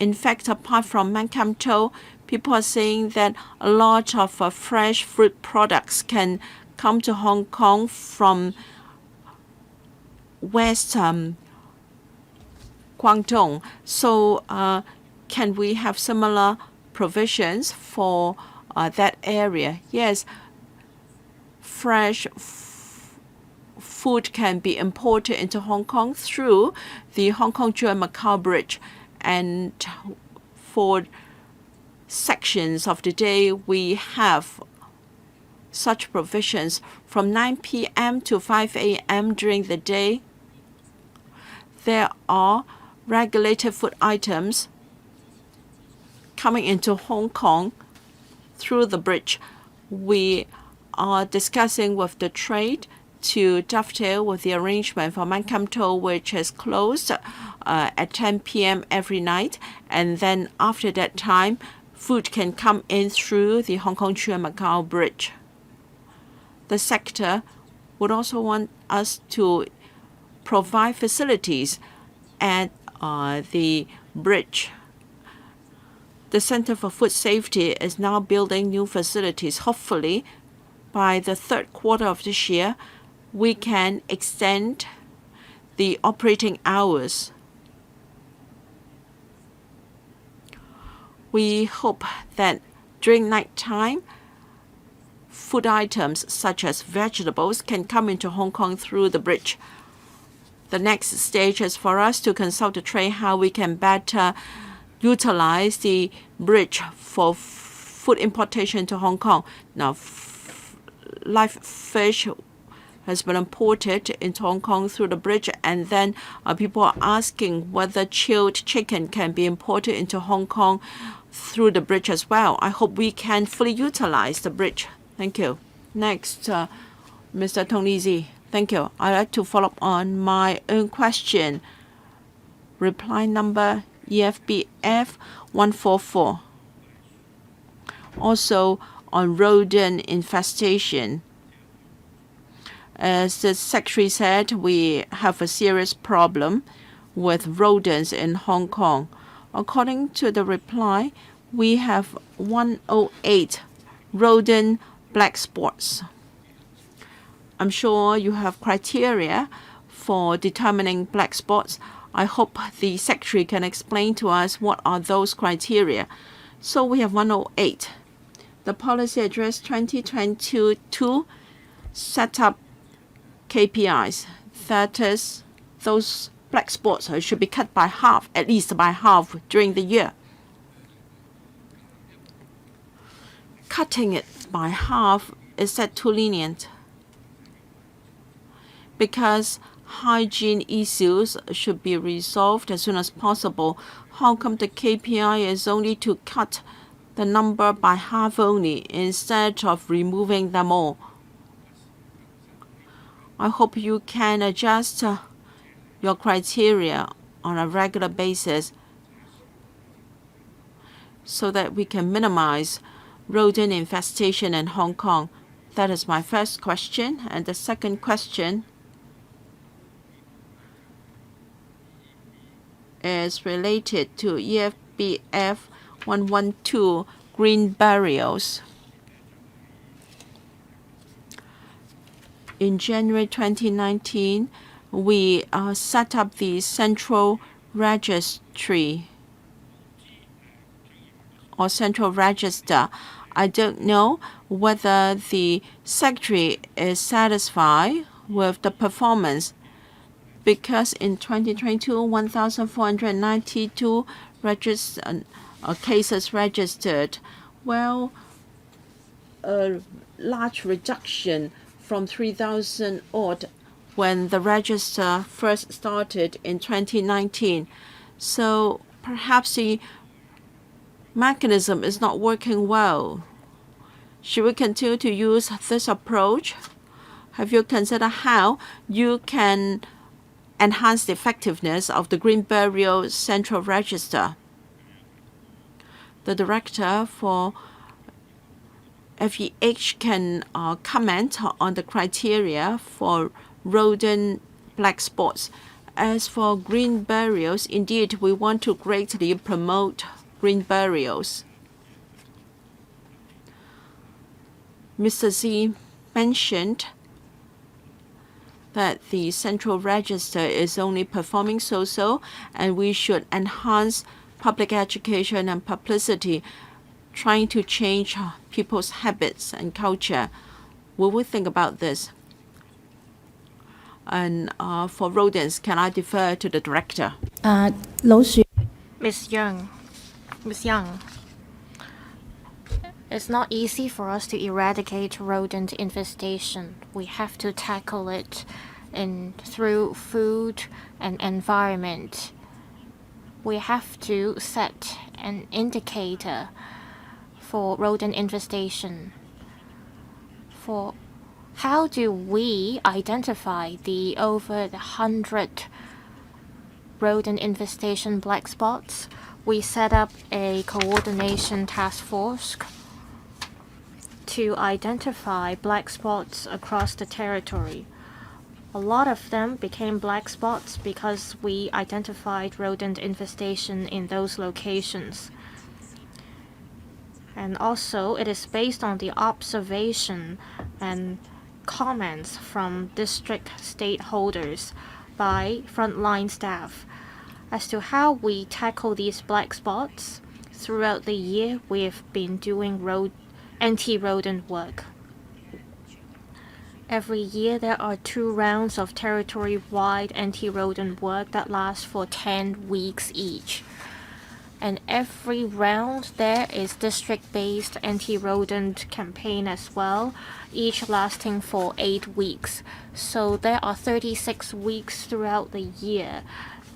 In fact, apart from Mankam Tow, people are saying that a lot of fresh fruit products can come to Hong Kong from West Guangdong. So can we have similar provisions for that area? Yes, fresh food can be imported into Hong Kong through the Hong Kong and Macau Bridge. And for sections of the day, we have such provisions from 9 p.m. to 5 a.m. during the day. There are regulated food items coming into Hong Kong through the bridge. We are discussing with the trade to dovetail with the arrangement for Mankam Tow, which is closed at 10 p.m. every night. And then after that time, food can come in through the Hong Kong and Macau Bridge. The sector would also want us to provide facilities at the bridge. The Center for Food Safety is now building new facilities. Hopefully, by the third quarter of this year, we can extend the operating hours. We hope that during night time, food items such as vegetables can come into Hong Kong through the bridge. The next stage is for us to consult the trade how we can better utilize the bridge for food importation to Hong Kong. Now, live fish has been imported into Hong Kong through the bridge, and then people are asking whether chilled chicken can be imported into Hong Kong through the bridge as well. I hope we can fully utilize the bridge. Thank you. Next, Mr. Tony Z. Thank you. I'd like to follow up on my own question. Reply number EFBF 144. also on rodent infestation. As the Secretary said, we have a serious problem with rodents in Hong Kong. According to the reply, we have 108 rodent black spots. I'm sure you have criteria for determining black spots. I hope the Secretary can explain to us what are those criteria. So we have 108. The Policy Address 2022 set up KPIs. That is, those black spots should be cut by half, at least by half during the year. Cutting it by half is that too lenient? Because hygiene issues should be resolved as soon as possible. How come the KPI is only to cut the number by half only instead of removing them all? I hope you can adjust your criteria on a regular basis so that we can minimize rodent infestation in Hong Kong. That is my first question. And the second question is related to EFBF 112 green burials. In January 2019, we set up the central registry or central register. I don't know whether the Secretary is satisfied with the performance, because in 2022, 1,492 cases registered. Well, a large reduction from 3,000 odd when the register first started in 2019. So perhaps the mechanism is not working well. Should we continue to use this approach? Have you considered how you can enhance the effectiveness of the Green Burial Central Register? The director for FEH can comment on the criteria for rodent black spots. As for green burials, indeed, we want to greatly promote green burials. Mr. Xi mentioned that the central register is only performing so-so, and we should enhance public education and publicity, trying to change people's habits and culture. Will we think about this? And for rodents, can I defer to the director? Ms. Young, it's not easy for us to eradicate rodent infestation. We have to tackle it through food and environment. We have to set an indicator for rodent infestation. For how do we identify the over 100 rodent infestation black spots? We set up a coordination task force to identify black spots across the territory. A lot of them became black spots because we identified rodent infestation in those locations. And also, it is based on the observation and comments from district stakeholders by frontline staff. As to how we tackle these black spots, throughout the year we have been doing anti-rodent work. Every year there are 2 rounds of territory-wide anti-rodent work that last for 10 weeks each. And every round there is district-based anti-rodent campaign as well, each lasting for 8 weeks. So there are 36 weeks throughout the year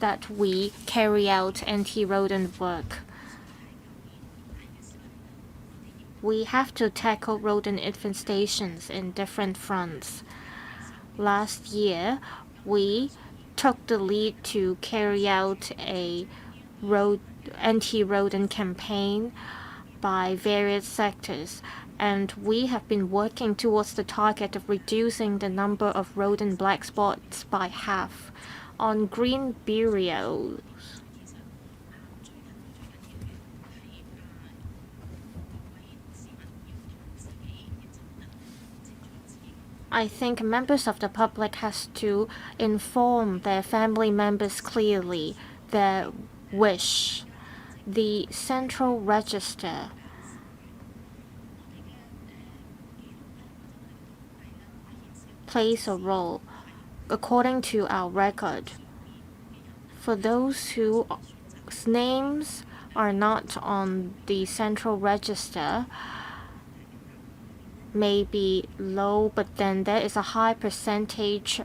that we carry out anti-rodent work. We have to tackle rodent infestations in different fronts. Last year, we took the lead to carry out a anti-rodent campaign by various sectors, and we have been working towards the target of reducing the number of rodent black spots by half. On green burials, I think members of the public has to inform their family members clearly their wish. The central register plays a role according to our record. For those whose names are not on the central register, may be low, but then there is a high percentage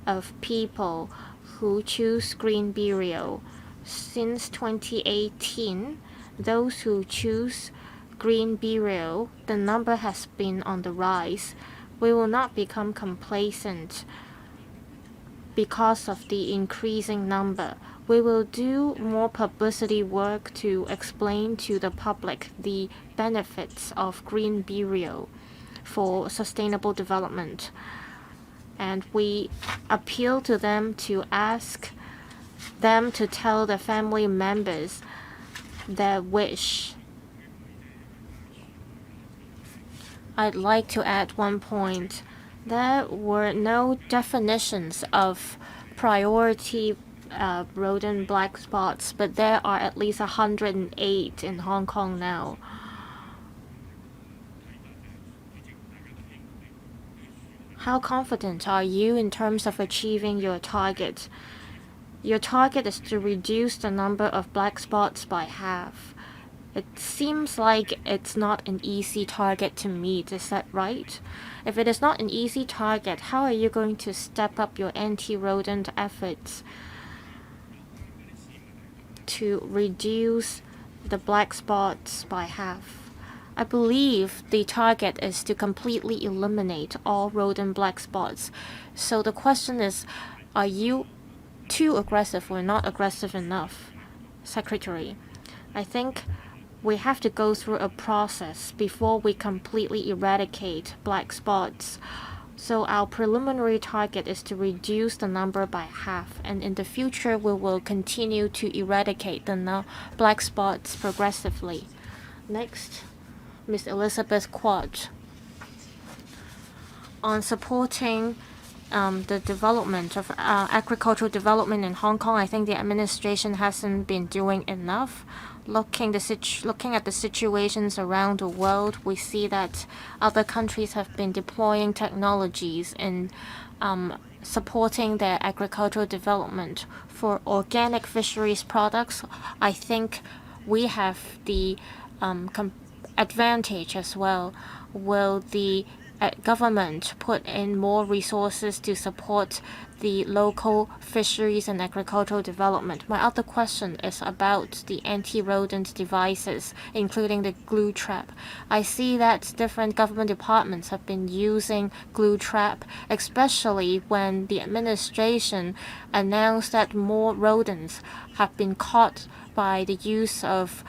of people who choose green burial. Since 2018, those who choose green burial, the number has been on the rise. We will not become complacent because of the increasing number. We will do more publicity work to explain to the public the benefits of green burial for sustainable development. And we appeal to them to ask them to tell the family members their wish. I'd like to add one point. There were no definitions of priority rodent black spots, but there are at least 108 in Hong Kong now. How confident are you in terms of achieving your target? Your target is to reduce the number of black spots by half. It seems like it's not an easy target to meet, is that right? If it is not an easy target, how are you going to step up your anti-rodent efforts to reduce the black spots by half? I believe the target is to completely eliminate all rodent black spots. So the question is, are you too aggressive or not aggressive enough, Secretary? I think we have to go through a process before we completely eradicate black spots. So our preliminary target is to reduce the number by half, and in the future we will continue to eradicate the black spots progressively. Next, Ms. Elizabeth Quad. On supporting the development of agricultural development in Hong Kong, I think the administration hasn't been doing enough. Looking at the situations around the world, we see that other countries have been deploying technologies in supporting their agricultural development. For organic fisheries products, I think we have the advantage as well. Will the government put in more resources to support the local fisheries and agricultural development? My other question is about the anti-rodent devices, including the glue trap. I see that different government departments have been using glue trap, especially when the administration announced that more rodents have been caught by the use of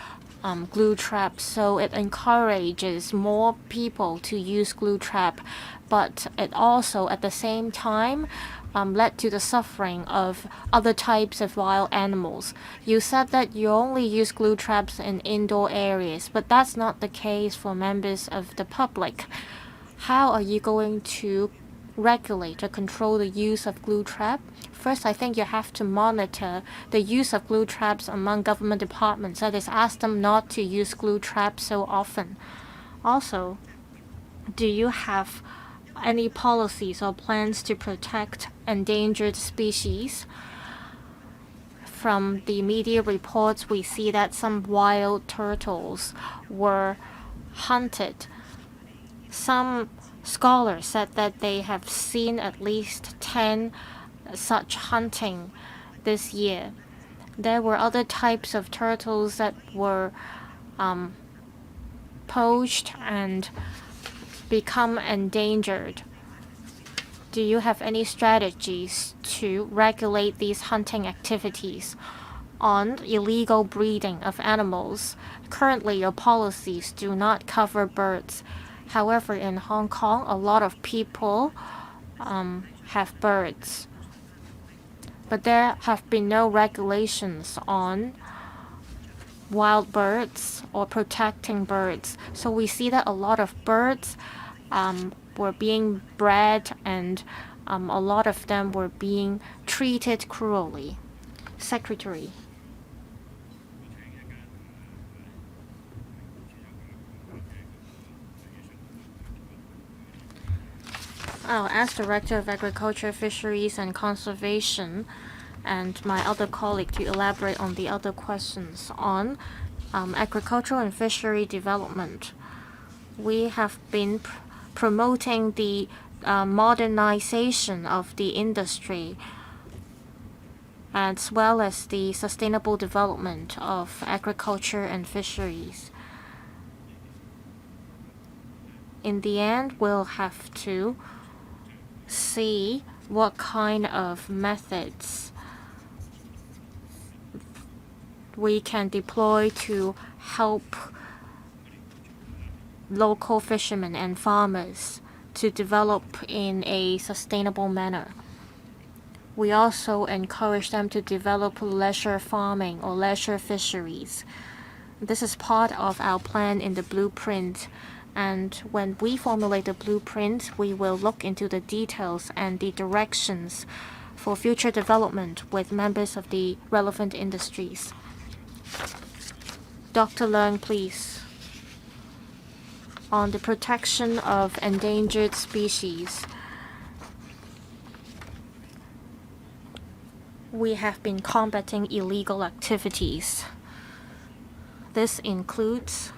glue trap, so it encourages more people to use glue trap, but it also at the same time led to the suffering of other types of wild animals. You said that you only use glue traps in indoor areas, but that's not the case for members of the public. How are you going to regulate or control the use of glue trap? First, I think you have to monitor the use of glue traps among government departments. That is, ask them not to use glue traps so often. Also, do you have any policies or plans to protect endangered species? From the media reports, we see that some wild turtles were hunted. Some scholars said that they have seen at least 10 such hunting this year. There were other types of turtles that were poached and become endangered. Do you have any strategies to regulate these hunting activities? on illegal breeding of animals. Currently, your policies do not cover birds. However, in Hong Kong, a lot of people have birds. But there have been no regulations on wild birds or protecting birds. So we see that a lot of birds were being bred, and a lot of them were being treated cruelly. Secretary. I'll ask Director of Agriculture, Fisheries and Conservation and my other colleague to elaborate on the other questions on agricultural and fishery development. We have been promoting the modernization of the industry as well as the sustainable development of agriculture and fisheries. In the end, we'll have to see what kind of methods we can deploy to help local fishermen and farmers to develop in a sustainable manner. We also encourage them to develop leisure farming or leisure fisheries. This is part of our plan in the blueprint. And when we formulate the blueprint, we will look into the details and the directions for future development with members of the relevant industries. Dr. Leung, please. On the protection of endangered species, we have been combating illegal activities. This includes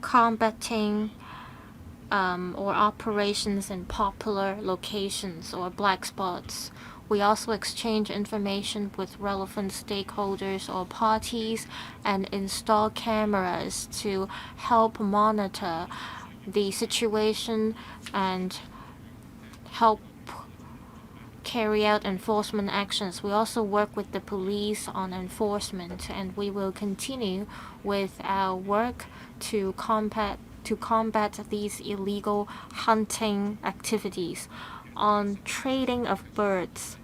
combating or operations in popular locations or black spots. We also exchange information with relevant stakeholders or parties and install cameras to help monitor the situation and help carry out enforcement actions. We also work with the police on enforcement, and we will continue with our work to combat these illegal hunting activities. On trading of birds,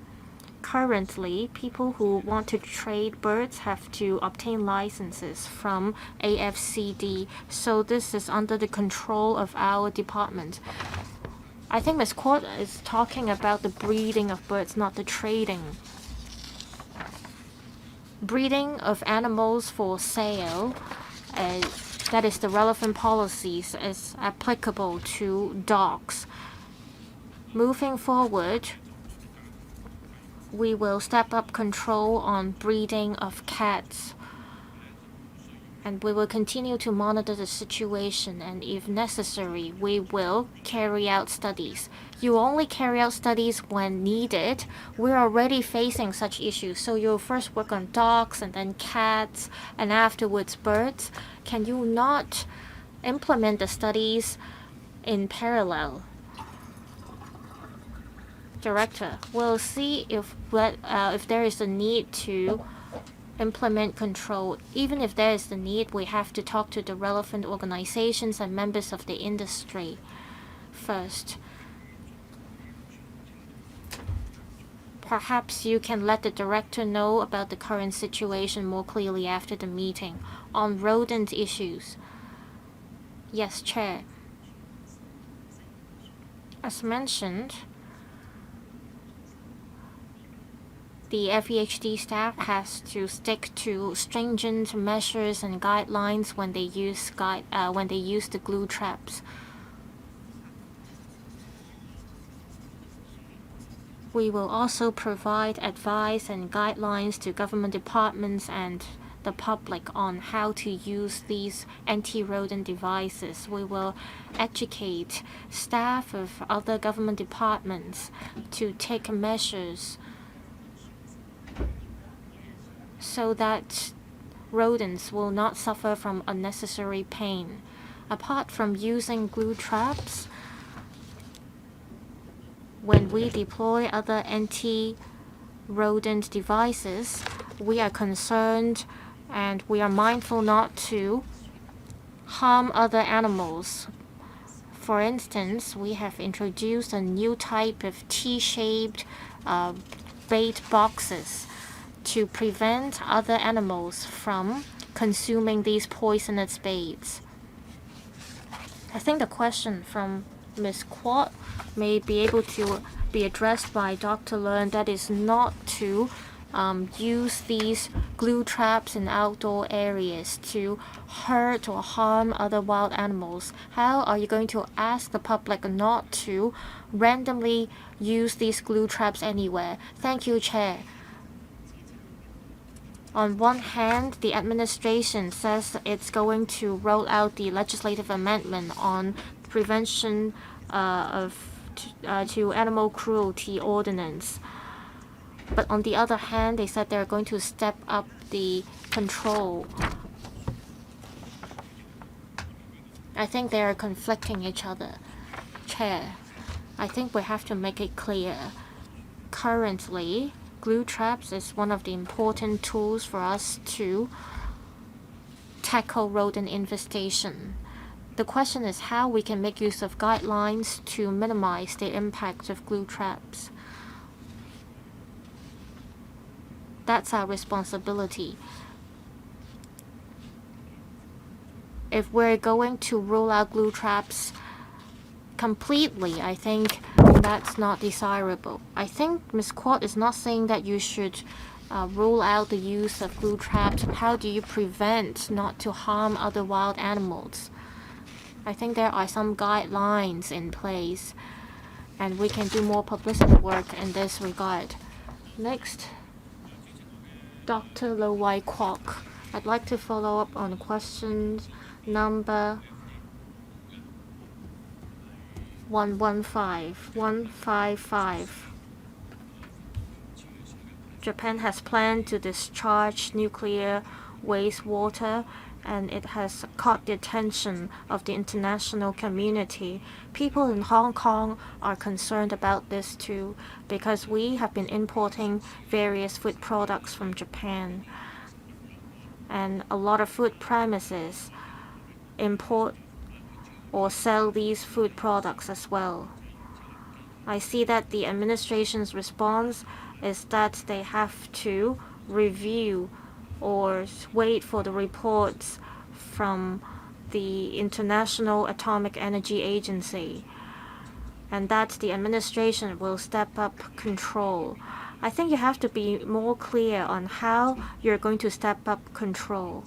currently, people who want to trade birds have to obtain licenses from AFCD, so this is under the control of our department. I think Ms. Court is talking about the breeding of birds, not the trading. Breeding of animals for sale, that is the relevant policies, is applicable to dogs. Moving forward, we will step up control on breeding of cats, and we will continue to monitor the situation, and if necessary, we will carry out studies. You only carry out studies when needed. We're already facing such issues, so you'll first work on dogs and then cats and afterwards birds. Can you not implement the studies in parallel? Director, we'll see if there is a need to implement control. Even if there is the need, we have to talk to the relevant organizations and members of the industry first. Perhaps you can let the director know about the current situation more clearly after the meeting. On rodent issues. Yes, Chair. As mentioned, the FEHD staff has to stick to stringent measures and guidelines when they use the glue traps. We will also provide advice and guidelines to government departments and the public on how to use these anti-rodent devices. We will educate staff of other government departments to take measures so that rodents will not suffer from unnecessary pain. Apart from using glue traps, when we deploy other anti-rodent devices, we are concerned and we are mindful not to harm other animals. For instance, we have introduced a new type of T-shaped bait boxes to prevent other animals from consuming these poisonous baits. I think the question from Ms. Kwok may be able to be addressed by Dr. Learn, that is not to use these glue traps in outdoor areas to hurt or harm other wild animals. How are you going to ask the public not to randomly use these glue traps anywhere? Thank you, Chair. On one hand, the administration says it's going to roll out the legislative amendment on prevention to animal cruelty ordinance. But on the other hand, they said they're going to step up the control. I think they are conflicting each other. Chair, I think we have to make it clear. Currently, glue traps is one of the important tools for us to tackle rodent infestation. The question is how we can make use of guidelines to minimize the impact of glue traps. That's our responsibility. If we're going to rule out glue traps completely, I think that's not desirable. I think Ms. Kwok is not saying that you should rule out the use of glue traps. How do you prevent not to harm other wild animals? I think there are some guidelines in place, and we can do more publicity work in this regard. Next, Dr. Lo Wai Kwok. I'd like to follow up on questions number 155. Japan has planned to discharge nuclear wastewater, and it has caught the attention of the international community. People in Hong Kong are concerned about this too, because we have been importing various food products from Japan, and a lot of food premises import or sell these food products as well. I see that the administration's response is that they have to review or wait for the reports from the International Atomic Energy Agency, and that the administration will step up control. I think you have to be more clear on how you're going to step up control.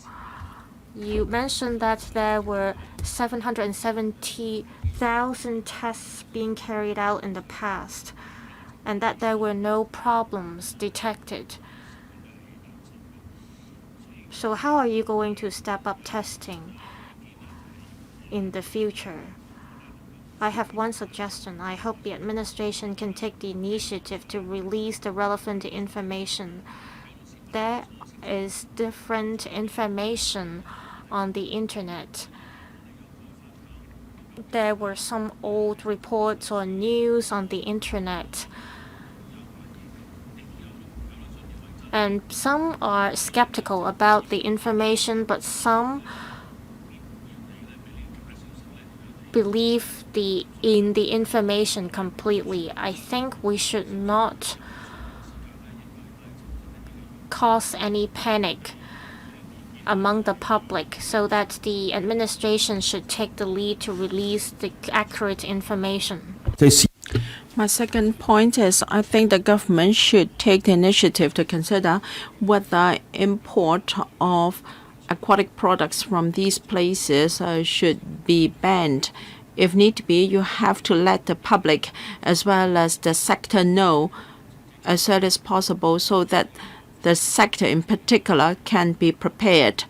You mentioned that there were 770,000 tests being carried out in the past, and that there were no problems detected. So how are you going to step up testing in the future? I have one suggestion. I hope the administration can take the initiative to release the relevant information. There is different information on the internet. There were some old reports or news on the internet, and some are skeptical about the information, but some believe in the information completely. I think we should not cause any panic among the public, so that the administration should take the lead to release the accurate information. My second point is I think the government should take the initiative to consider whether import of aquatic products from these places should be banned. If need be, you have to let the public as well as the sector know as early as possible, so that the sector in particular can be prepared.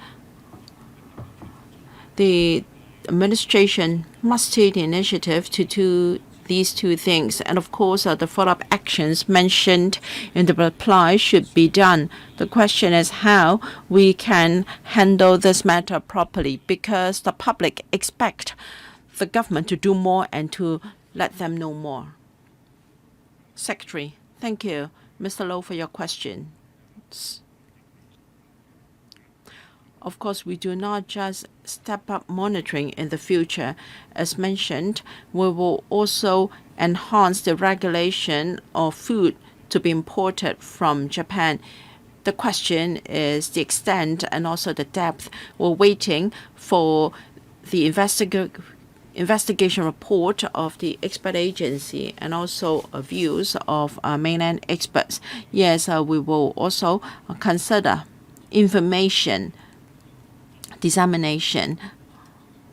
The administration must take the initiative to do these two things, and of course the follow-up actions mentioned in the reply should be done. The question is how we can handle this matter properly, because the public expect the government to do more and to let them know more. Secretary, thank you, Mr. Low, for your question. Of course, we do not just step up monitoring in the future. As mentioned, we will also enhance the regulation of food to be imported from Japan. The question is the extent and also the depth. We're waiting for the investigation report of the expert agency and also views of mainland experts. Yes, we will also consider information dissemination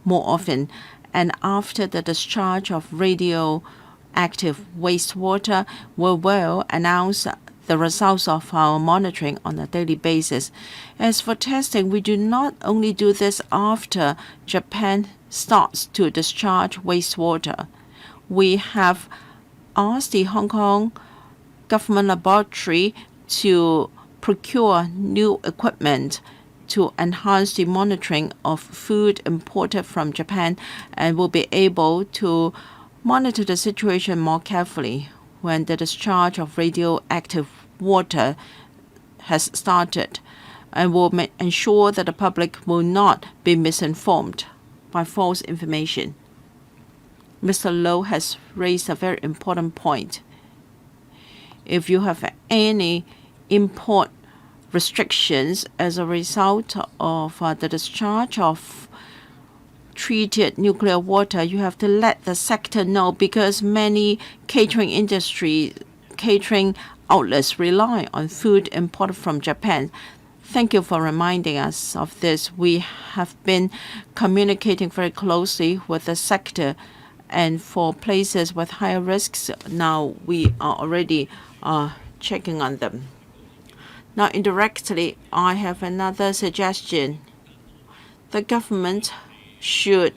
more often. And after the discharge of radioactive wastewater, we will announce the results of our monitoring on a daily basis. As for testing, we do not only do this after Japan starts to discharge wastewater. We have asked the Hong Kong government laboratory to procure new equipment to enhance the monitoring of food imported from Japan, and will be able to monitor the situation more carefully when the discharge of radioactive water has started, and will ensure that the public will not be misinformed by false information. Mr. Low has raised a very important point. If you have any import restrictions as a result of the discharge of treated nuclear water, you have to let the sector know, because many catering outlets rely on food imported from Japan. Thank you for reminding us of this. We have been communicating very closely with the sector, and for places with higher risks, now we are already checking on them. Now, indirectly, I have another suggestion. The government should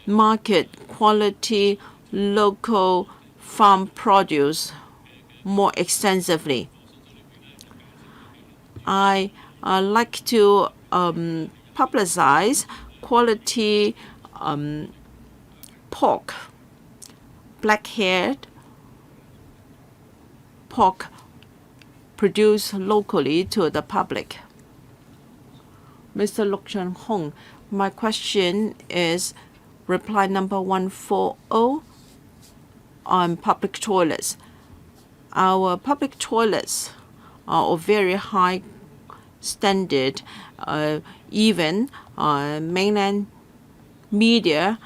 market quality local farm produce more extensively. I like to publicize quality pork, black-haired pork produced locally to the public. Mr. Luk Chun Hong, my question is reply number 140 on public toilets. Our public toilets are of very high standard. Even mainland media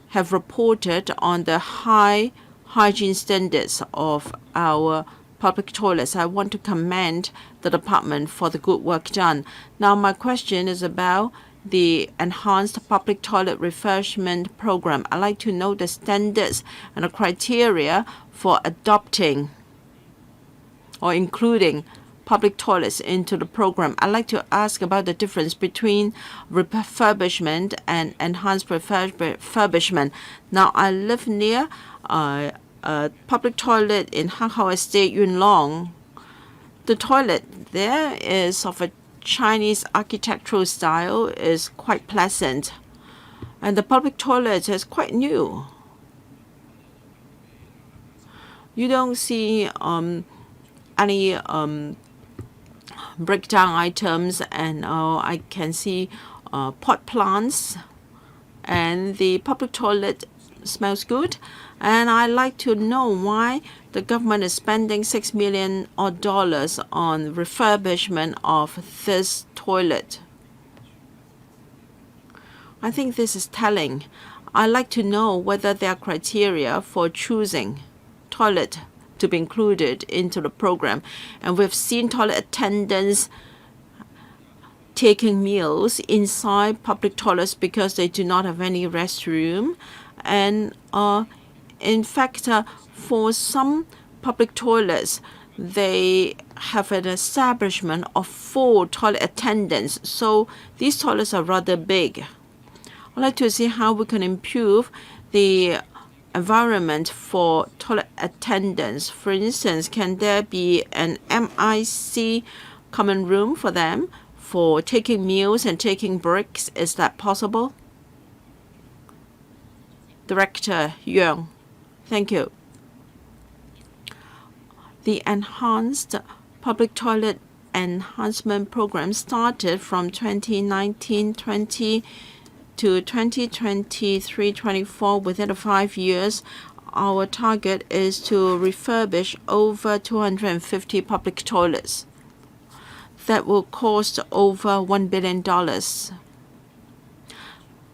have reported on the high hygiene standards of our public toilets. I want to commend the department for the good work done. Now, my question is about the enhanced public toilet refurbishment program. I'd like to know the standards and the criteria for adopting or including public toilets into the program. I'd like to ask about the difference between refurbishment and enhanced refurbishment. Now, I live near a public toilet in Hang Hao Estate, Yuen Long. The toilet there is of a Chinese architectural style, is quite pleasant, and the public toilet is quite new. You don't see any breakdown items, and I can see pot plants, and the public toilet smells good. And I'd like to know why the government is spending $6 million on refurbishment of this toilet. I think this is telling. I'd like to know whether there are criteria for choosing toilet to be included into the program. And we've seen toilet attendants taking meals inside public toilets because they do not have any restroom. And in fact, for some public toilets, they have an establishment of 4 toilet attendants. So these toilets are rather big. I'd like to see how we can improve the environment for toilet attendants. For instance, can there be an MIC common room for them for taking meals and taking breaks? Is that possible? Director Young. Thank you. The enhanced public toilet enhancement program started from 2019-20 to 2023-24 within the 5 years. Our target is to refurbish over 250 public toilets. That will cost over $1 billion.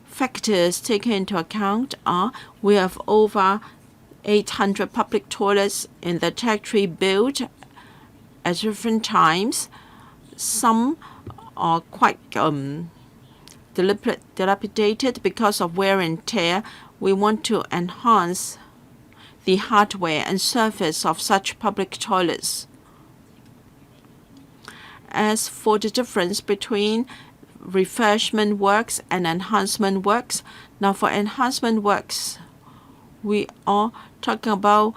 Factors taken into account are we have over 800 public toilets in the territory built at different times. Some are quite dilapidated because of wear and tear. We want to enhance the hardware and surface of such public toilets. As for the difference between refurbishment works and enhancement works, now for enhancement works, we are talking about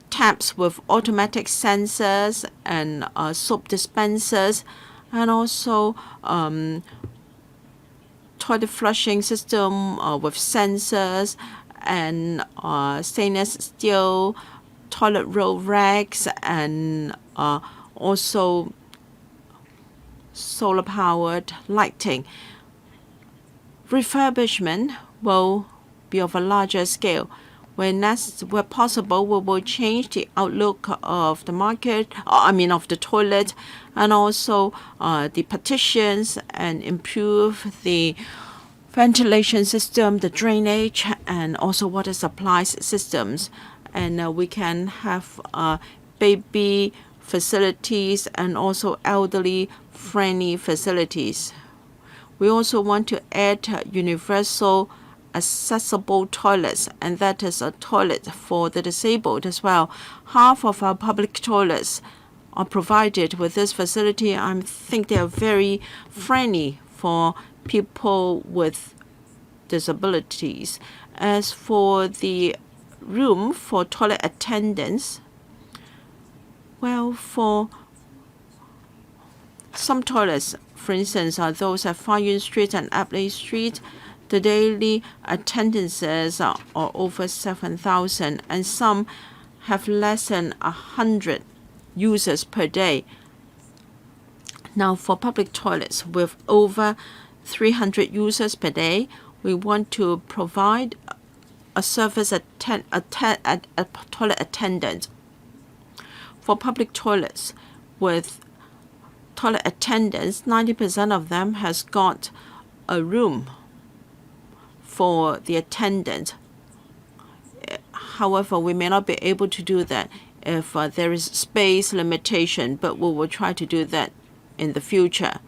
taps with automatic sensors and soap dispensers, and also toilet flushing system with sensors and stainless steel toilet roll racks, and also solar-powered lighting. Refurbishment will be of a larger scale. Where possible, we will change the outlook of the market, of the toilet, and also the partitions, and improve the ventilation system, the drainage, and also water supplies systems. And we can have baby facilities and also elderly-friendly facilities. We also want to add universal accessible toilets, and that is a toilet for the disabled as well. Half of our public toilets are provided with this facility. I think they are very friendly for people with disabilities. As for the room for toilet attendants, well, for some toilets, for instance, are those at Fa Yuen Street and Ablay Street, the daily attendances are over 7,000, and some have less than 100 users per day. Now, for public toilets with over 300 users per day, we want to provide a service a toilet attendant. For public toilets with toilet attendants, 90% of them has got a room for the attendant. However, we may not be able to do that if there is space limitation, but we will try to do that in the future.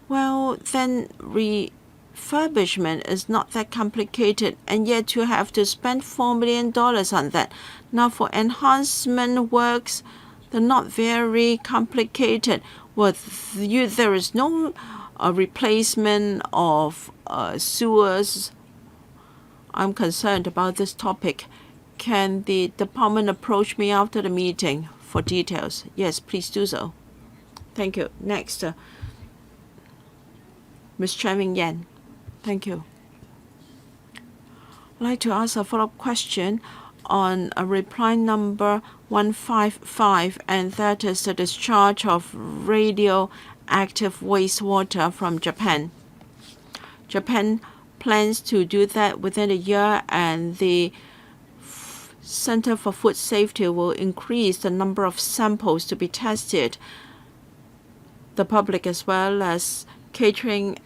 Well, then refurbishment is not that complicated, and yet you have to spend $4 million on that. Now, for enhancement works, they're not very complicated. Well, there is no replacement of sewers. I'm concerned about this topic. Can the department approach me after the meeting for details? Yes, please do so. Thank you. Next, Ms. Chairman Yan. Thank you. I'd like to ask a follow-up question on a reply number 155, and that is the discharge of radioactive wastewater from Japan. Japan plans to do that within a year, and the Center for Food Safety will increase the number of samples to be tested. The public as well as catering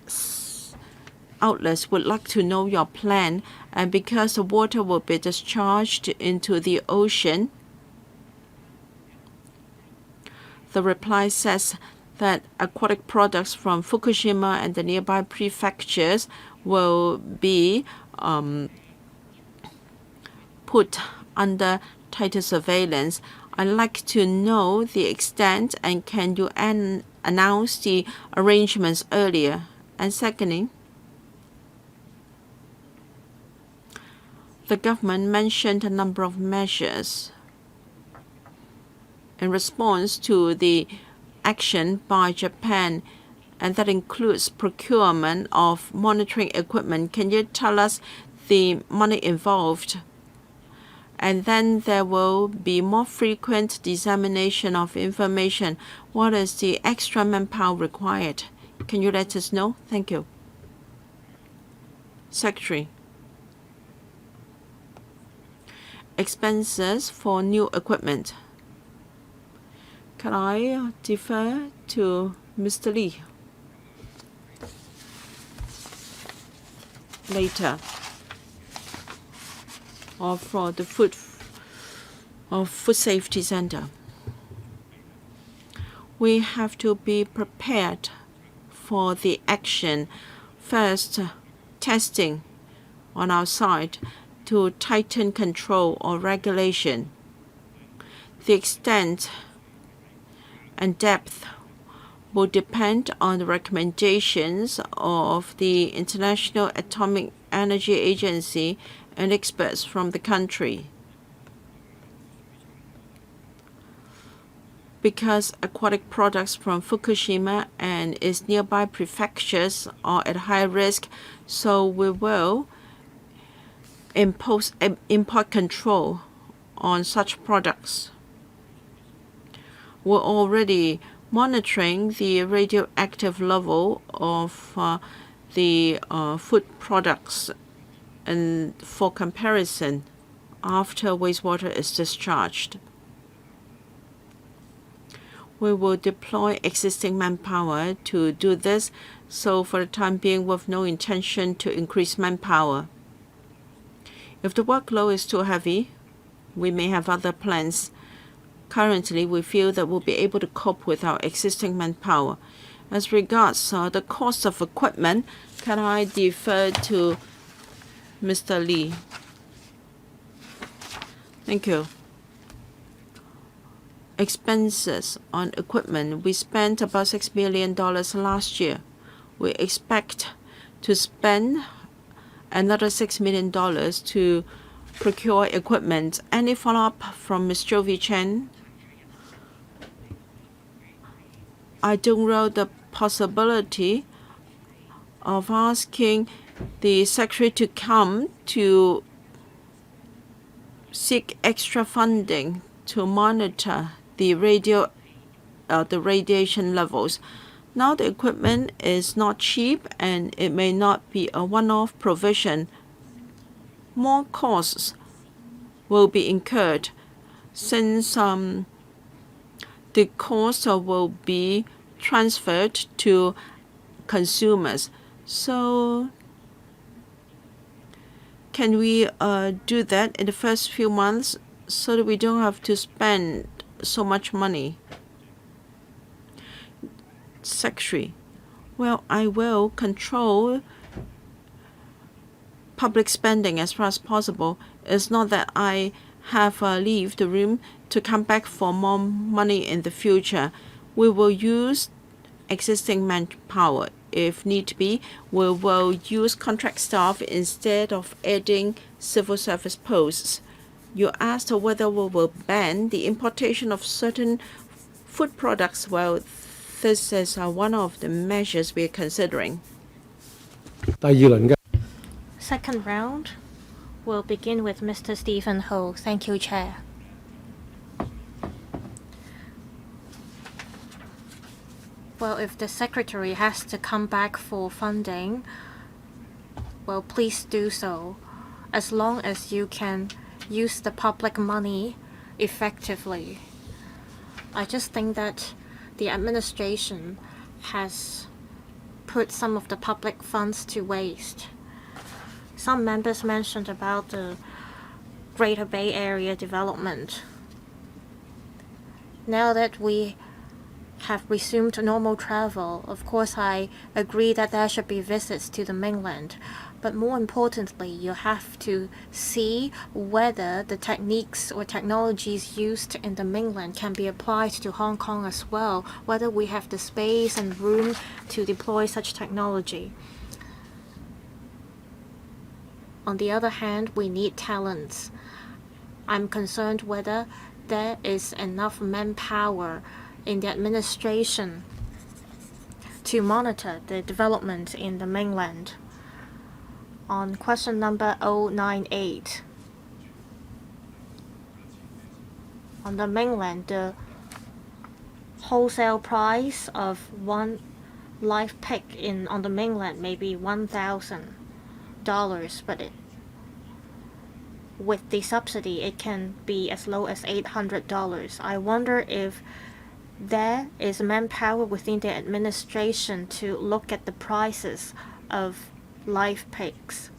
outlets would like to know your plan, and because the water will be discharged into the ocean, the reply says that aquatic products from Fukushima and the nearby prefectures will be put under tighter surveillance. I'd like to know the extent, and can you announce the arrangements earlier? And secondly, the government mentioned a number of measures in response to the action by Japan, and that includes procurement of monitoring equipment. Can you tell us the money involved. And then there will be more frequent dissemination of information. What is the extra manpower required? Can you let us know? Thank you. Secretary. Expenses for new equipment. Can I defer to Mr. Lee later? Or for the food safety center. We have to be prepared for the action. First, testing on our side to tighten control or regulation. The extent and depth will depend on the recommendations of the International Atomic Energy Agency and experts from the country. Because aquatic products from Fukushima and its nearby prefectures are at high risk, so we will impose import control on such products. We're already monitoring the radioactive level of the food products, and for comparison after wastewater is discharged. We will deploy existing manpower to do this, so for the time being we have no intention to increase manpower. If the workload is too heavy, we may have other plans. Currently, we feel that we'll be able to cope with our existing manpower. As regards the cost of equipment, can I defer to Mr. Lee? Thank you. Expenses on equipment. We spent about $6 million last year. We expect to spend another $6 million to procure equipment. Any follow-up from Ms. Jovi Chen? I don't know the possibility of asking the Secretary to come to seek extra funding to monitor the radiation levels. Now the equipment is not cheap and it may not be a one-off provision. More costs will be incurred since the cost will be transferred to consumers. So can we do that in the first few months so that we don't have to spend so much money? Secretary. Well, I will control public spending as far as possible. It's not that I have leave the room to come back for more money in the future. We will use existing manpower. If need be, we will use contract staff instead of adding civil service posts. You asked whether we will ban the importation of certain food products. Well, this is one of the measures we are considering. Second round will begin with Mr. Stephen Ho. Thank you, Chair. Well, if the Secretary has to come back for funding, well, please do so, as long as you can use the public money effectively. I just think that the administration has put some of the public funds to waste. Some members mentioned about the Greater Bay Area development. Now that we have resumed normal travel, of course I agree that there should be visits to the mainland. But more importantly, you have to see whether the techniques or technologies used in the mainland can be applied to Hong Kong as well, whether we have the space and room to deploy such technology. On the other hand, we need talents. I'm concerned whether there is enough manpower in the administration to monitor the development in the mainland. On question number 098. On the mainland, the wholesale price of one live pig on the mainland may be $1,000, but with the subsidy it can be as low as $800. I wonder if there is manpower within the administration to look at the prices of live pigs.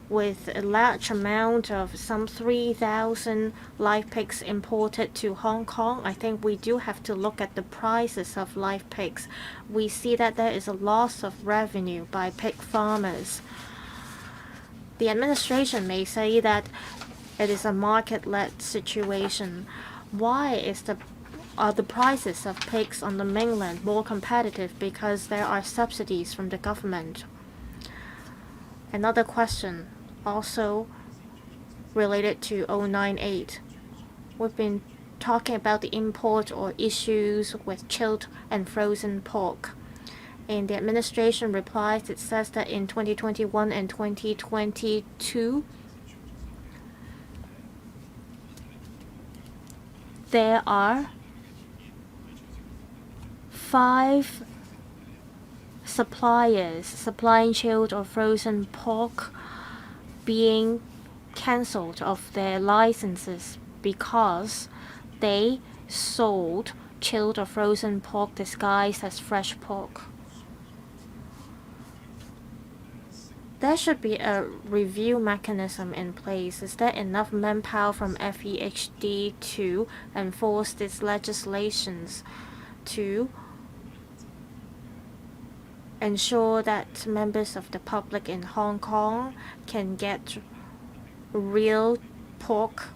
With a large amount of some 3,000 live pigs imported to Hong Kong, I think we do have to look at the prices of live pigs. We see that there is a loss of revenue by pig farmers. The administration may say that it is a market-led situation. Why are the prices of pigs on the mainland more competitive? Because there are subsidies from the government. Another question, also related to 098. We've been talking about the import or issues with chilled and frozen pork. In the administration replies, it says that in 2021 and 2022, there are 5 suppliers supplying chilled or frozen pork being cancelled of their licenses because they sold chilled or frozen pork disguised as fresh pork. There should be a review mechanism in place. Is there enough manpower from FEHD to enforce these legislations to ensure that members of the public in Hong Kong can get real pork?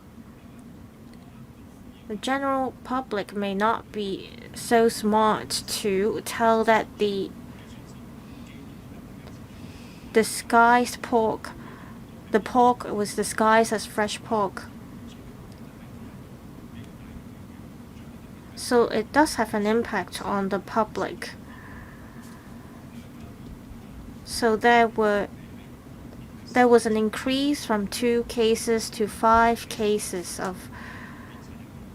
The general public may not be so smart to tell that the disguised pork, the pork was disguised as fresh pork. So it does have an impact on the public. So there was an increase from 2 cases to 5 cases of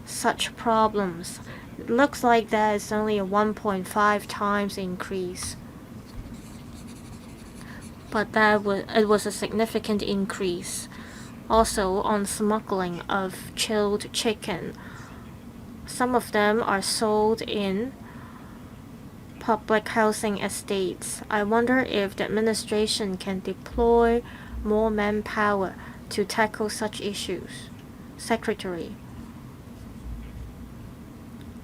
such problems. It looks like there is only a 1.5 times increase. But it was a significant increase. Also on smuggling of chilled chicken. Some of them are sold in public housing estates. I wonder if the administration can deploy more manpower to tackle such issues. Secretary.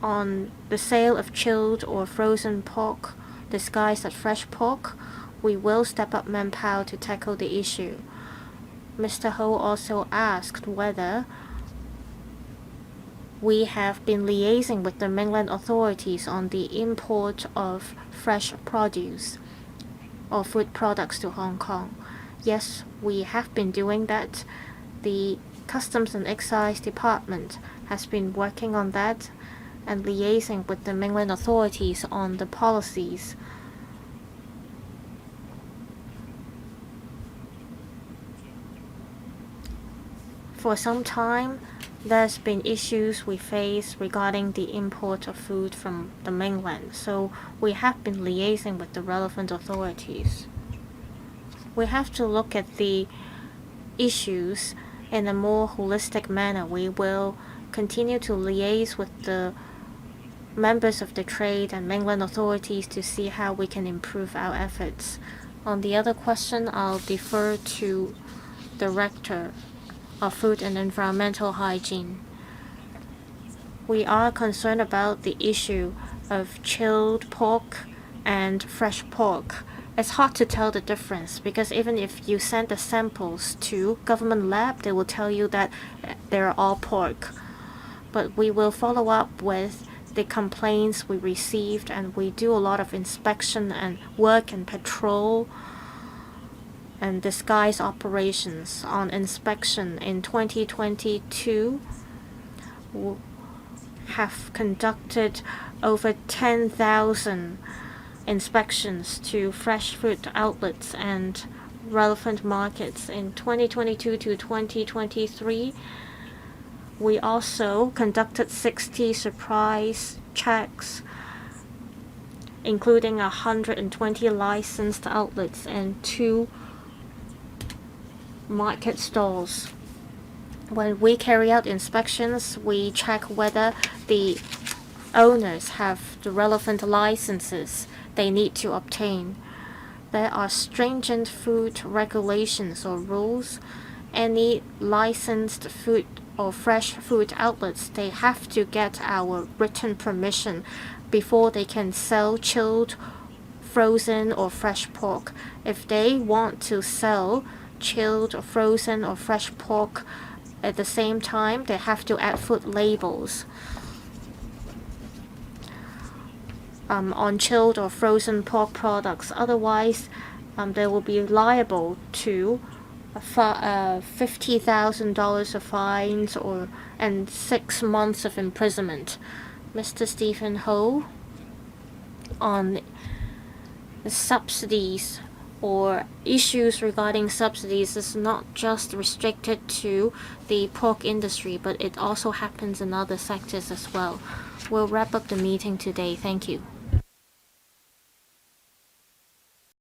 On the sale of chilled or frozen pork disguised as fresh pork, we will step up manpower to tackle the issue. Mr. Ho also asked whether we have been liaising with the mainland authorities on the import of fresh produce or food products to Hong Kong. Yes, we have been doing that. The Customs and Excise Department has been working on that and liaising with the mainland authorities on the policies. For some time, there's been issues we face regarding the import of food from the mainland, so we have been liaising with the relevant authorities. We have to look at the issues in a more holistic manner. We will continue to liaise with the members of the trade and mainland authorities to see how we can improve our efforts. On the other question, I'll defer to Director of Food and Environmental Hygiene. We are concerned about the issue of chilled pork and fresh pork. It's hard to tell the difference because even if you send the samples to government lab, they will tell you that they're all pork. But we will follow up with the complaints we received, and we do a lot of inspection and work and patrol and disguise operations. On inspection in 2022, we have conducted over 10,000 inspections to fresh food outlets and relevant markets. In 2022 to 2023, we also conducted 60 surprise checks, including 120 licensed outlets and 2 market stalls. When we carry out inspections, we check whether the owners have the relevant licenses they need to obtain. There are stringent food regulations or rules. Any licensed food or fresh food outlets, they have to get our written permission before they can sell chilled, frozen, or fresh pork. If they want to sell chilled, frozen, or fresh pork at the same time, they have to add food labels on chilled or frozen pork products. Otherwise, they will be liable to $50,000 of fines and 6 months of imprisonment. Mr. Stephen Ho, on the subsidies or issues regarding subsidies is not just restricted to the pork industry, but it also happens in other sectors as well. We'll wrap up the meeting today. Thank you.